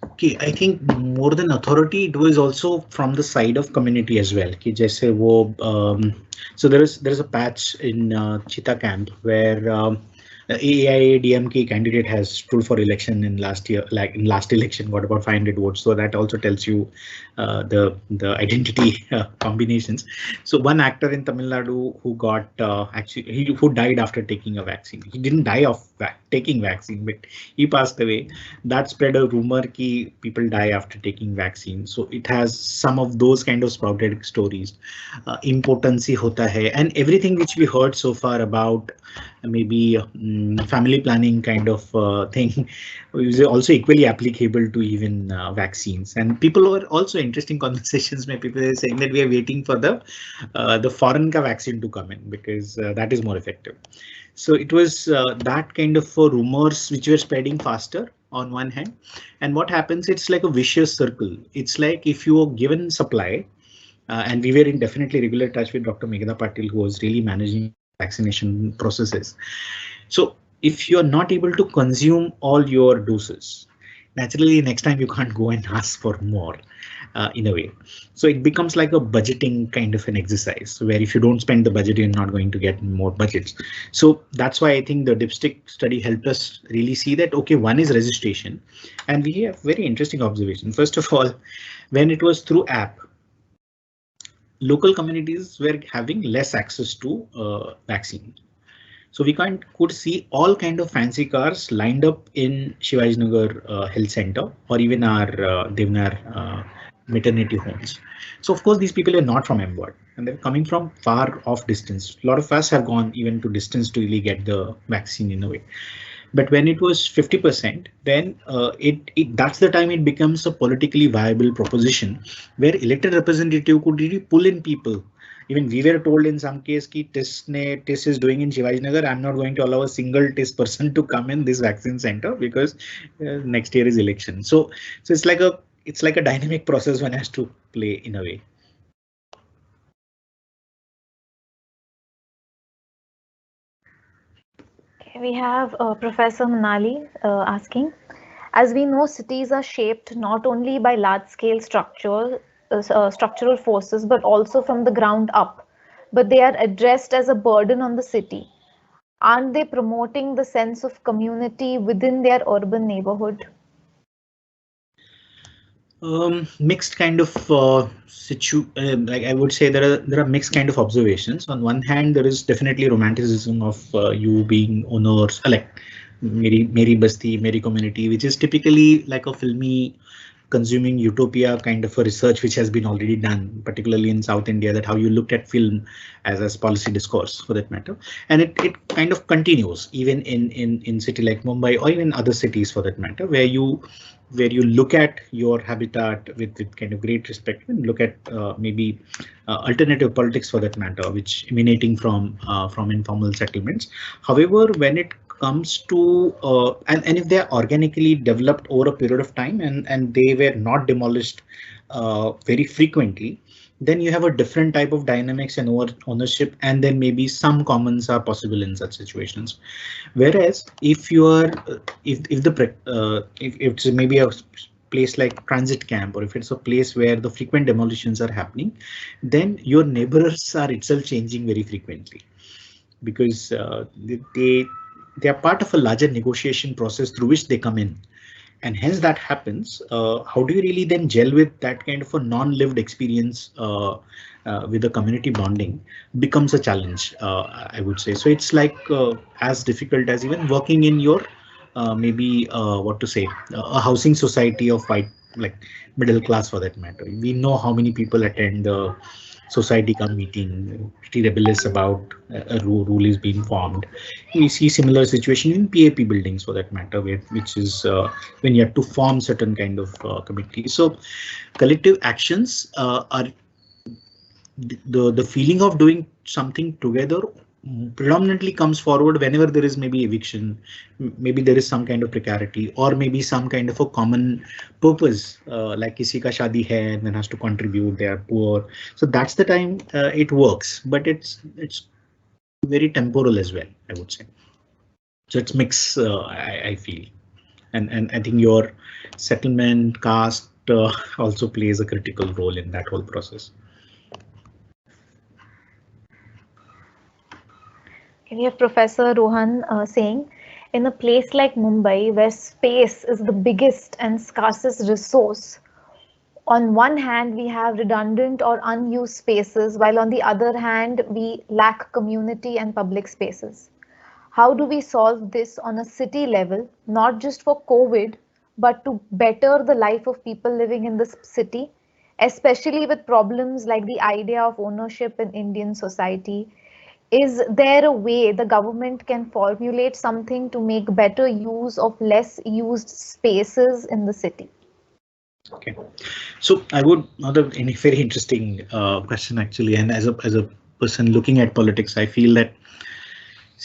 Okay, I think more than authority, it was also from the side of community as well. कि जैसे वो, so there is a patch in Chita camp where AIADMK candidate has stood for election in last year, like in last election, got about 500 votes. So that also tells you the identity combinations. So one actor in Tamil Nadu who got who died after taking a vaccine. He didn't die of taking vaccine, but he passed away. That spread a rumor that people die after taking vaccine. So it has some of those kind of sprouted stories. Impotency hota hai, and everything which we heard so far about maybe family planning kind of thing is also equally applicable to even vaccines. And people were also interesting conversations where people are saying that we are waiting for the foreign ka vaccine to come in because that is more effective. So it was that kind of rumors which were spreading faster on one hand. And what happens, it's like a vicious circle. It's like if you are given supply, and we were in definitely regular touch with Dr. Meghna Patil, who was really managing vaccination processes. So if you're not able to consume all your doses, naturally next time you can't go and ask for more in a way. So it becomes like a budgeting kind of an exercise where if you don't spend the budget, you're not going to get more budgets. So that's why I think the dipstick study helped us really see that, okay, one is registration, and we have very interesting observation. First of all, when it was through app, local communities were having less access to vaccine. So we could see all kind of fancy cars lined up in Shivaji Nagar Health Center or even our Devnar maternity homes. So of course these people are not from MWAD and they're coming from far off distance. A lot of us have gone even to distance to really get the vaccine in a way. But when it was 50%, then that's the time it becomes a politically viable proposition where elected representative could really pull in people. Even we were told in some case that TIS is doing in Shivaji Nagar. I'm not going to allow a single TIS person to come in this vaccine center because next year is election. So it's like a dynamic process one has to play in a way. We have Professor Manali asking, as we know, cities are shaped not only by large-scale structural forces, but also from the ground up. But they are addressed as a burden on the city. Aren't they promoting the sense of community within their urban neighborhood? Mixed kind of like I would say there are mixed kind of observations. On one hand, there is definitely romanticism of you being owners, like Meri Basti, Meri Community, which is typically like a filmy consuming utopia kind of a research which has been already done, particularly in South India, that how you looked at film as policy discourse for that matter. And it kind of continues even in city like Mumbai or even other cities for that matter, where you look at your habitat with kind of great respect and look at maybe alternative politics for that matter, which emanating from informal settlements. However, when it comes to and if they are organically developed over a period of time and they were not demolished very frequently, then you have a different type of dynamics and ownership, and then maybe some commons are possible in such situations. Whereas if you are if it's maybe a place like transit camp, or if it's a place where the frequent demolitions are happening, then your neighbors are itself changing very frequently because they are part of a larger negotiation process through which they come in. And hence that happens. How do you really then gel with that kind of a non-lived experience with the community bonding becomes a challenge, I would say. So it's like as difficult as even working in your maybe what to say, a housing society of white like middle class for that matter. We know how many people attend the society come meeting, pretty rebellious about a rule is being formed. We see similar situation in PAP buildings for that matter, which is when you have to form certain kind of committee. So collective actions are the feeling of doing something together predominantly comes forward whenever there is maybe eviction, maybe there is some kind of precarity, or maybe some kind of a common purpose, like kisi ka shadi hai and then has to contribute, they are poor. So that's the time it works, but it's very temporal as well, I would say. So it's mix, I feel, and I think your settlement caste also plays a critical role in that whole process. We have Professor Rohan saying, in a place like Mumbai, where space is the biggest and scarcest resource, on one hand, we have redundant or unused spaces, while on the other hand, we lack community and public spaces. How do we solve this on a city level, not just for COVID, but to better the life of people living in this city, especially with problems like the idea of ownership in Indian society? Is there a way the government can formulate something to make better use of less used spaces in the city? Okay, so I would another very interesting question actually, and as a person looking at politics, I feel that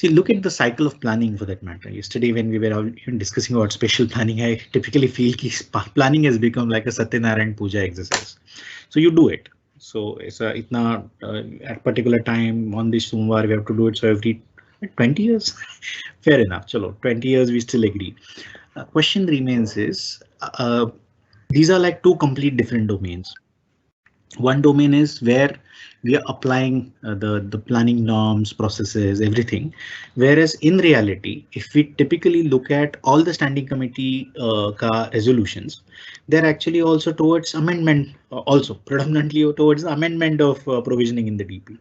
look at the cycle of planning for that matter. Yesterday when we were even discussing about spatial planning, I typically feel that planning has become like a Satyanarayan Puja exercise. So you do it. So it's a itna at particular time on this Somvar we have to do it. So every 20 years, fair enough. Chalo, 20 years we still agree. Question remains is these are like two complete different domains. One domain is where we are applying the planning norms, processes, everything. Whereas in reality, if we typically look at all the standing committee resolutions, they're actually also towards amendment, also predominantly towards the amendment of provisioning in the DP.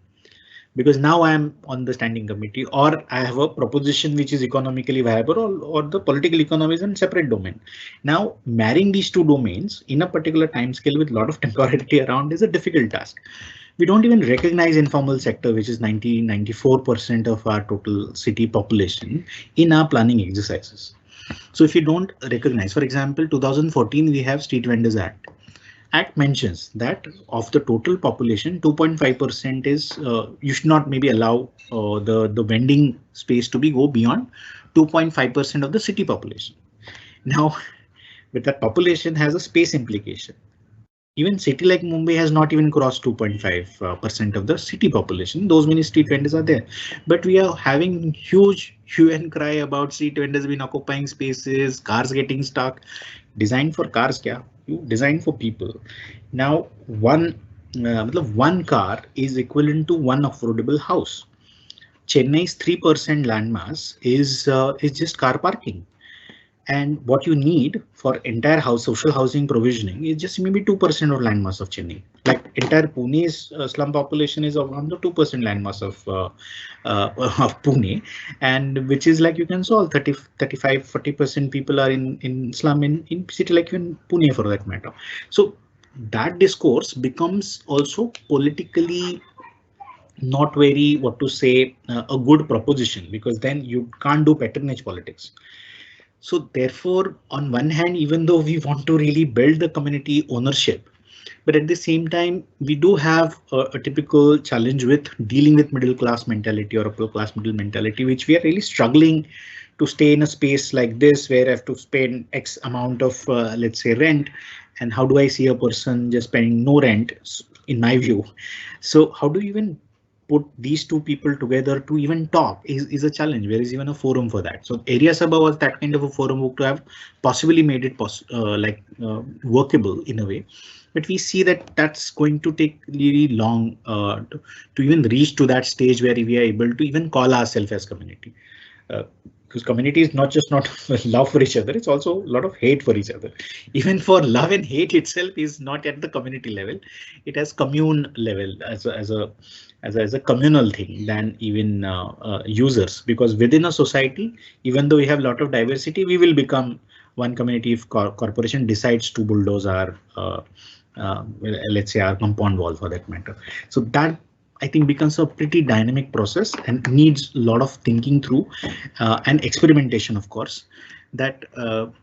Because now I am on the standing committee, or I have a proposition which is economically viable, or the political economy is a separate domain. Now, marrying these two domains in a particular time scale with a lot of temporality around is a difficult task. We don't even recognize informal sector, which is 94% of our total city population in our planning exercises. So if you don't recognize, for example, 2014, we have Street Vendors Act mentions that of the total population, 2.5% is you should not maybe allow the vending space to be go beyond 2.5% of the city population. Now, with that population has a space implication. Even city like Mumbai has not even crossed 2.5% of the city population. Those many street vendors are there, but we are having huge hue and cry about street vendors been occupying spaces, cars getting stuck. Designed for cars, kya? You design for people. Now, one car is equivalent to one affordable house. Chennai's 3% landmass is just car parking. And what you need for entire social housing provisioning is just maybe 2% of landmass of Chennai. Like entire Pune's slum population is around the 2% landmass of Pune, and which is like you can solve 30, 35, 40% people are in slum in city like even Pune for that matter. So that discourse becomes also politically not very what to say a good proposition, because then you can't do patronage politics. So therefore, on one hand, even though we want to really build the community ownership, but at the same time, we do have a typical challenge with dealing with middle class mentality or upper class middle mentality, which we are really struggling to stay in a space like this where I have to spend X amount of, let's say, rent. And how do I see a person just paying no rent, in my view? So how do you even put these two people together to even talk is a challenge. Where is even a forum for that? So Area Sabha was that kind of a forum to have possibly made it workable in a way. But we see that that's going to take really long to even reach to that stage where we are able to even call ourselves as community. Because community is not just not love for each other, it's also a lot of hate for each other. Even for love and hate itself is not at the community level. It has commune level as a communal thing than even users, because within a society, even though we have a lot of diversity, we will become one community, if corporation decides to bulldoze our let's say our compound wall for that matter. So that I think becomes a pretty dynamic process and needs a lot of thinking through and experimentation, of course, that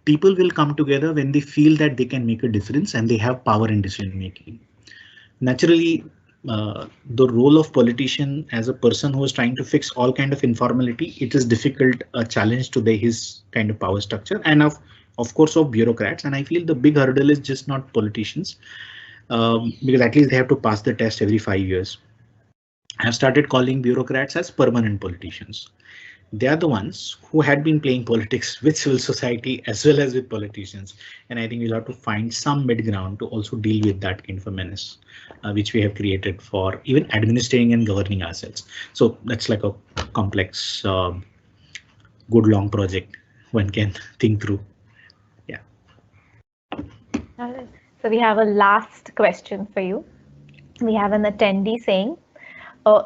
people will come together when they feel that they can make a difference and they have power in decision making. Naturally, the role of politician as a person who is trying to fix all kind of informality, it is difficult, a challenge to his kind of power structure, and of course of bureaucrats. And I feel the big hurdle is just not politicians, because at least they have to pass the test every 5 years. I have started calling bureaucrats as permanent politicians. They are the ones who had been playing politics with civil society as well as with politicians. And I think we'll have to find some mid ground to also deal with that kind of a menace, which we have created for even administering and governing ourselves. So that's like a complex, good long project one can think through. Yeah. All right. So we have a last question for you. We have an attendee saying,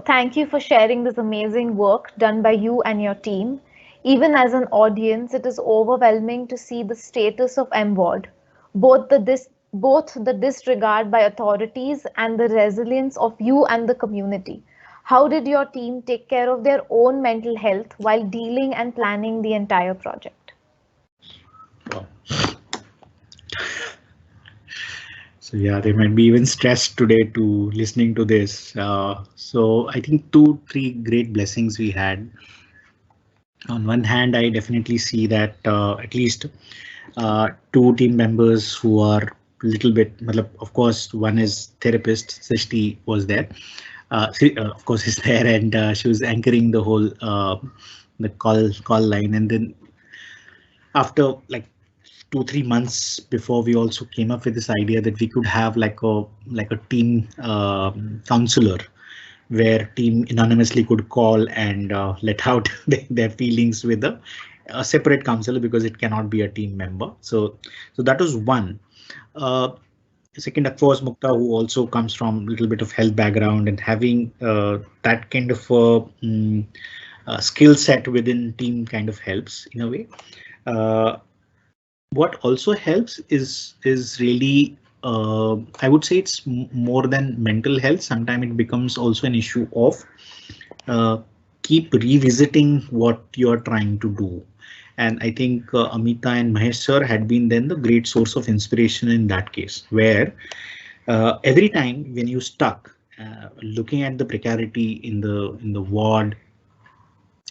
thank you for sharing this amazing work done by you and your team. Even as an audience, it is overwhelming to see the status of MWARD, both the disregard by authorities and the resilience of you and the community. How did your team take care of their own mental health while dealing and planning the entire project? Wow. So yeah, they might be even stressed today to listening to this. So I think 2-3 great blessings we had. On one hand, I definitely see that at least 2 team members who are a little bit, of course, one is therapist, Srishti was there. Of course, is there, and she was anchoring the whole the call line, and then after like 2-3 months before, we also came up with this idea that we could have like a team counselor, where team anonymously could call and let out their feelings with a separate counselor, because it cannot be a team member. So that was one. Second, of course, Mukta, who also comes from a little bit of health background, and having that kind of skill set within team kind of helps in a way. What also helps is really, I would say it's more than mental health. Sometimes it becomes also an issue of keep revisiting what you're trying to do. And I think Amita and Mahesh sir had been then the great source of inspiration in that case, where every time when you stuck looking at the precarity in the ward,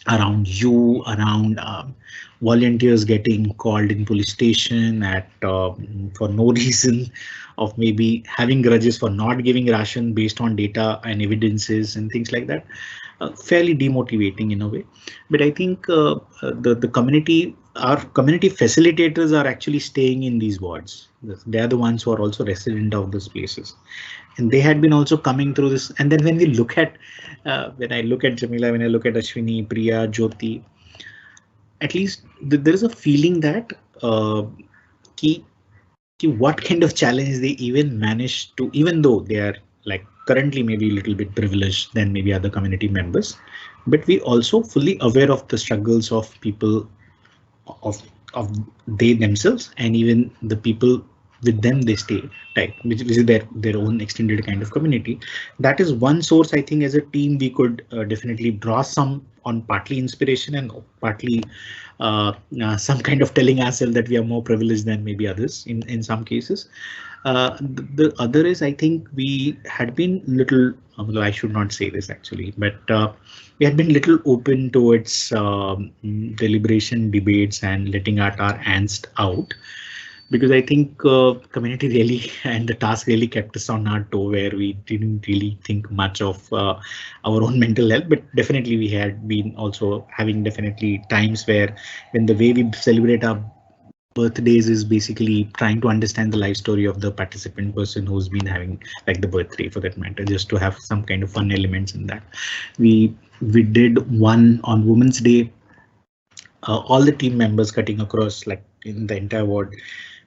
around you, around volunteers getting called in police station at for no reason, of maybe having grudges for not giving ration based on data and evidences and things like that, fairly demotivating in a way. But I think the community, our community facilitators are actually staying in these wards. They are the ones who are also resident of these places, and they had been also coming through this. And then when we look at, when I look at Jamila, when I look at Ashwini, Priya, Jyoti, at least there is a feeling that what kind of challenge they even manage to, even though they are like currently maybe a little bit privileged than maybe other community members, but we also fully aware of the struggles of people, of they themselves, and even the people with them they stay, right, which is their own extended kind of community. That is one source. I think as a team we could definitely draw some on, partly inspiration and partly some kind of telling ourselves that we are more privileged than maybe others in some cases. The other is, I think we had been little, although I should not say this actually, but we had been little open towards deliberation, debates, and letting our angst out, because I think community really and the task really kept us on our toe, where we didn't really think much of our own mental health. But definitely we had been also having definitely times where, when the way we celebrate our birthdays is basically trying to understand the life story of the participant person who's been having like the birthday for that matter, just to have some kind of fun elements in that. We did one on Women's Day, all the team members cutting across like in the entire ward.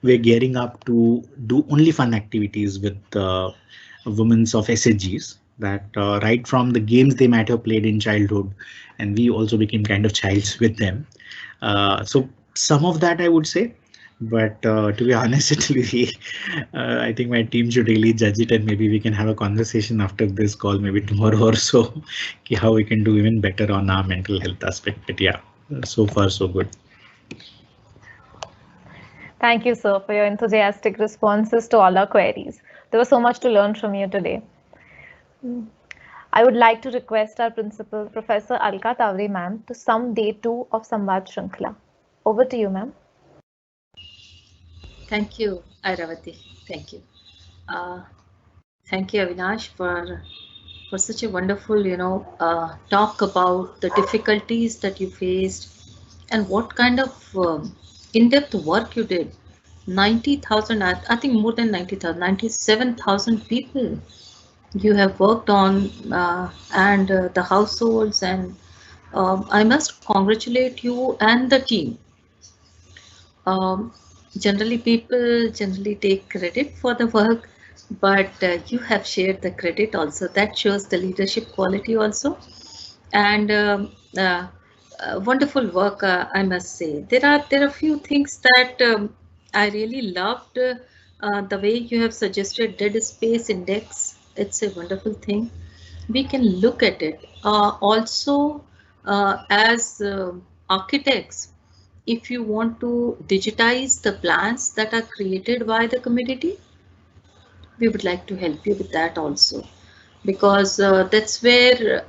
We're gearing up to do only fun activities with women of SHGs, that right from the games they might have played in childhood, and we also became kind of childs with them. So some of that I would say, But to be honest, it will be, I think my team should really judge it, and maybe we can have a conversation after this call, maybe tomorrow or so, how we can do even better on our mental health aspect. But yeah, so far so good. Thank you, sir, for your enthusiastic responses to all our queries. There was so much to learn from you today. I would like to request our principal, Professor Alka Tavri ma'am, to sum day 2 of Samvad Shrinkhala. Over to you, ma'am. Thank you, Airavati. Thank you. Thank you, Avinash, for such a wonderful, talk about the difficulties that you faced and what kind of in-depth work you did. 90,000, I think more than 90,000, 97,000 people you have worked on, and the households, and I must congratulate you and the team. Um, Generally, people generally take credit for the work, but you have shared the credit also. That shows the leadership quality also, and wonderful work. I must say there are few things that I really loved. The way you have suggested dead space index. It's a wonderful thing. We can look at it also as architects. If you want to digitize the plans that are created by the community, we would like to help you with that also, because that's where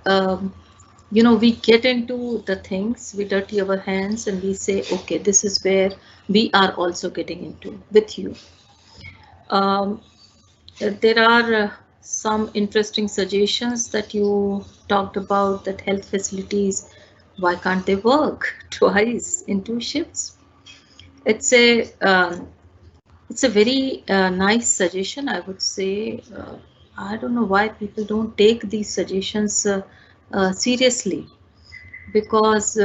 we get into the things, we dirty our hands and we say, okay, this is where we are also getting into with you. um, there are some interesting suggestions that you talked about, that health facilities, why can't they work twice in 2 shifts? It's a very nice suggestion, I would say. I don't know why people don't take these suggestions seriously, because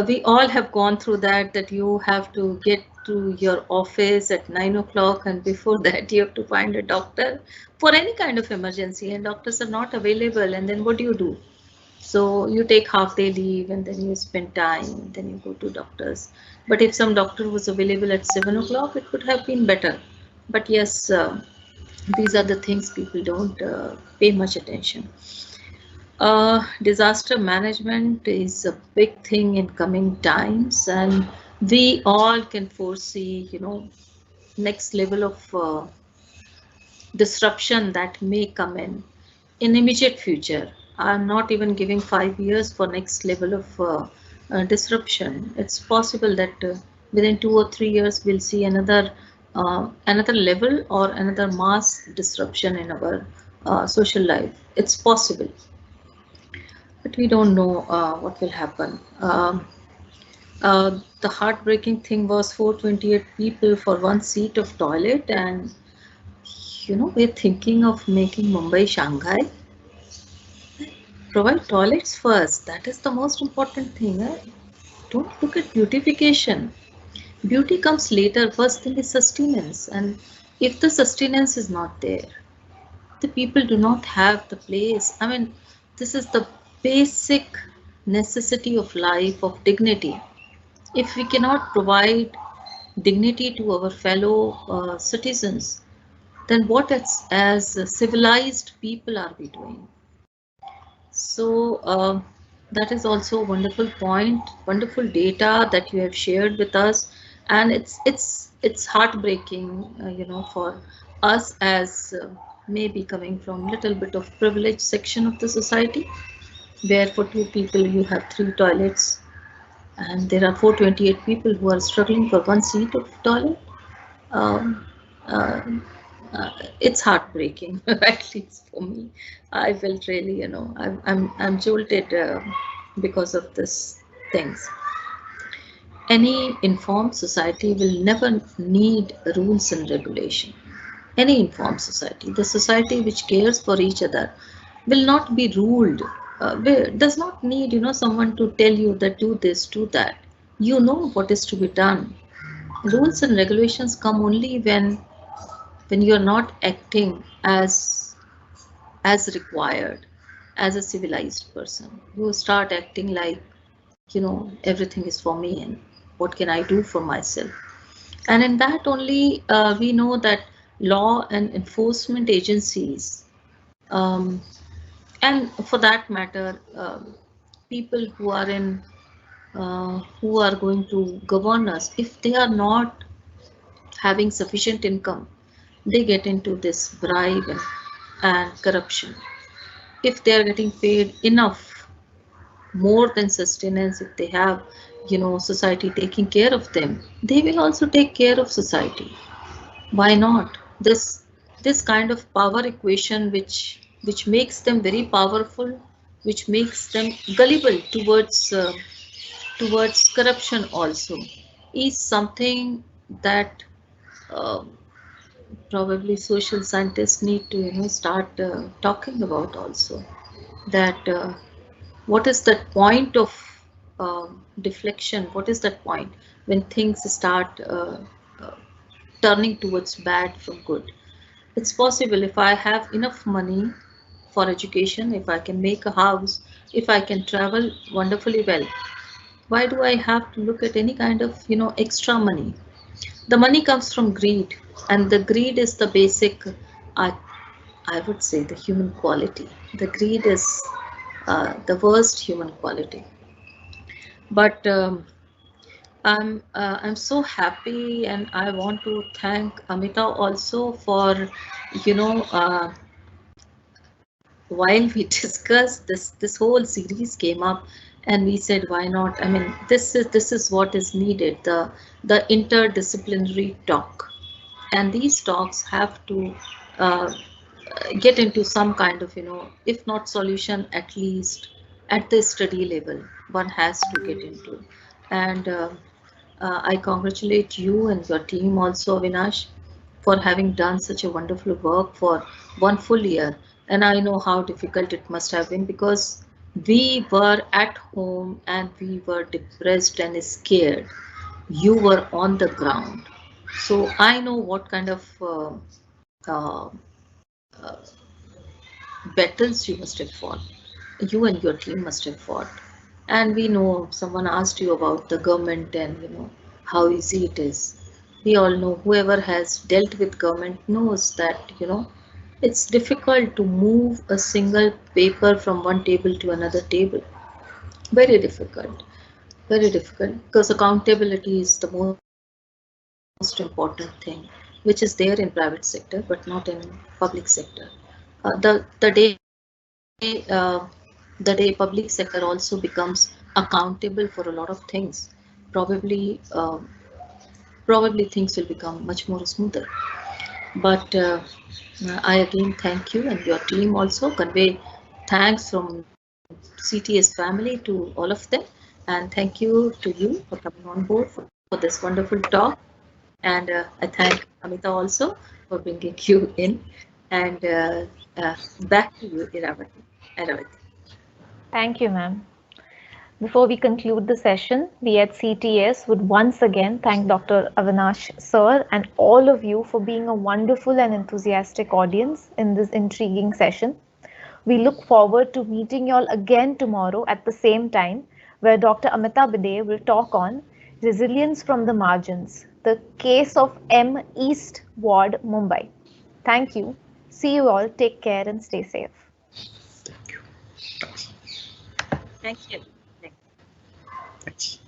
we all have gone through that you have to get to your office at 9 o'clock, and before that you have to find a doctor for any kind of emergency, and doctors are not available, and then what do? So you take half day leave and then you spend time, then you go to doctors. But if some doctor was available at 7 o'clock, it could have been better. But yes, these are the things people don't pay much attention. Disaster management is a big thing in coming times, and we all can foresee, next level of disruption that may come in immediate future. I'm not even giving 5 years for next level of disruption. It's possible that within 2 or 3 years we'll see another level or another mass disruption in our social life. It's possible, but we don't know what will happen. The heartbreaking thing was 428 people for one seat of toilet, and we're thinking of making Mumbai Shanghai. Provide toilets first. That is the most important thing. Don't look at beautification. Beauty comes later. First thing is sustenance. And if the sustenance is not there, the people do not have the place. I mean, this is the basic necessity of life, of dignity. If we cannot provide dignity to our fellow citizens, then what as civilized people are we doing? So that is also a wonderful point, wonderful data that you have shared with us, and it's heartbreaking, for us as maybe coming from little bit of privileged section of the society, where for 2 people you have 3 toilets, and there are 428 people who are struggling for one seat of toilet. Um, uh, it's heartbreaking, at least for me. I felt really, I'm jolted because of this things. Any informed society will never need rules and regulation. Any informed society, the society which cares for each other, will not be ruled. Does not need, someone to tell you that do this, do that. You know what is to be done. Rules and regulations come only when you are not acting as required as a civilized person. You start acting like, everything is for me and what can I do for myself. And in that only we know that law and enforcement agencies, um, and for that matter, people who are going to govern us, if they are not having sufficient income, they get into this bribe and corruption. If they are getting paid enough, more than sustenance, if they have, society taking care of them, they will also take care of society. Why not? This kind of power equation, which makes them very powerful, which makes them gullible towards corruption also, is something that uh, probably social scientists need to start talking about also. That what is that point of deflection? What is that point when things start uh, turning towards bad from good? It's possible if I have enough money for education, if I can make a house, if I can travel wonderfully well. Why do I have to look at any kind of extra money? The money comes from greed, and the greed is the basic. I I would say the human quality. The greed is the worst human quality. But I'm so happy, and I want to thank Amita also for you know uh, while we discussed this whole series came up, and we said why not. I mean, this is what is needed, the interdisciplinary talk, and these talks have to uh, get into some kind of, if not solution, at least at the study level one has to get into. And I congratulate you and your team also, Avinash, for having done such a wonderful work for one full year. And I know how difficult it must have been, because we were at home and we were depressed and scared. You were on the ground. So I know what kind of uh, uh, battles you must have fought. You and your team must have fought. And we know someone asked you about the government and how easy it is. We all know, whoever has dealt with government knows that it's difficult to move a single paper from one table to another table. Very difficult, very difficult, because accountability is the most important thing, which is there in private sector but not in public sector. The day the day public sector also becomes accountable for a lot of things, probably probably things will become much more smoother. But I again thank you, and your team also convey thanks from CTS family to all of them, and thank you to you for coming on board for this wonderful talk. And I thank Amita also for bringing you in. And back to you, Iravati. Iravati. Thank you, ma'am. Before we conclude the session, we at CTS would once again thank Dr. Avinash Sir and all of you for being a wonderful and enthusiastic audience in this intriguing session. We look forward to meeting you all again tomorrow at the same time, where Dr. Amita Bide will talk on resilience from the margins, the case of M East Ward, Mumbai. Thank you. See you all. Take care and stay safe. Thank you. Thank you. Thanks.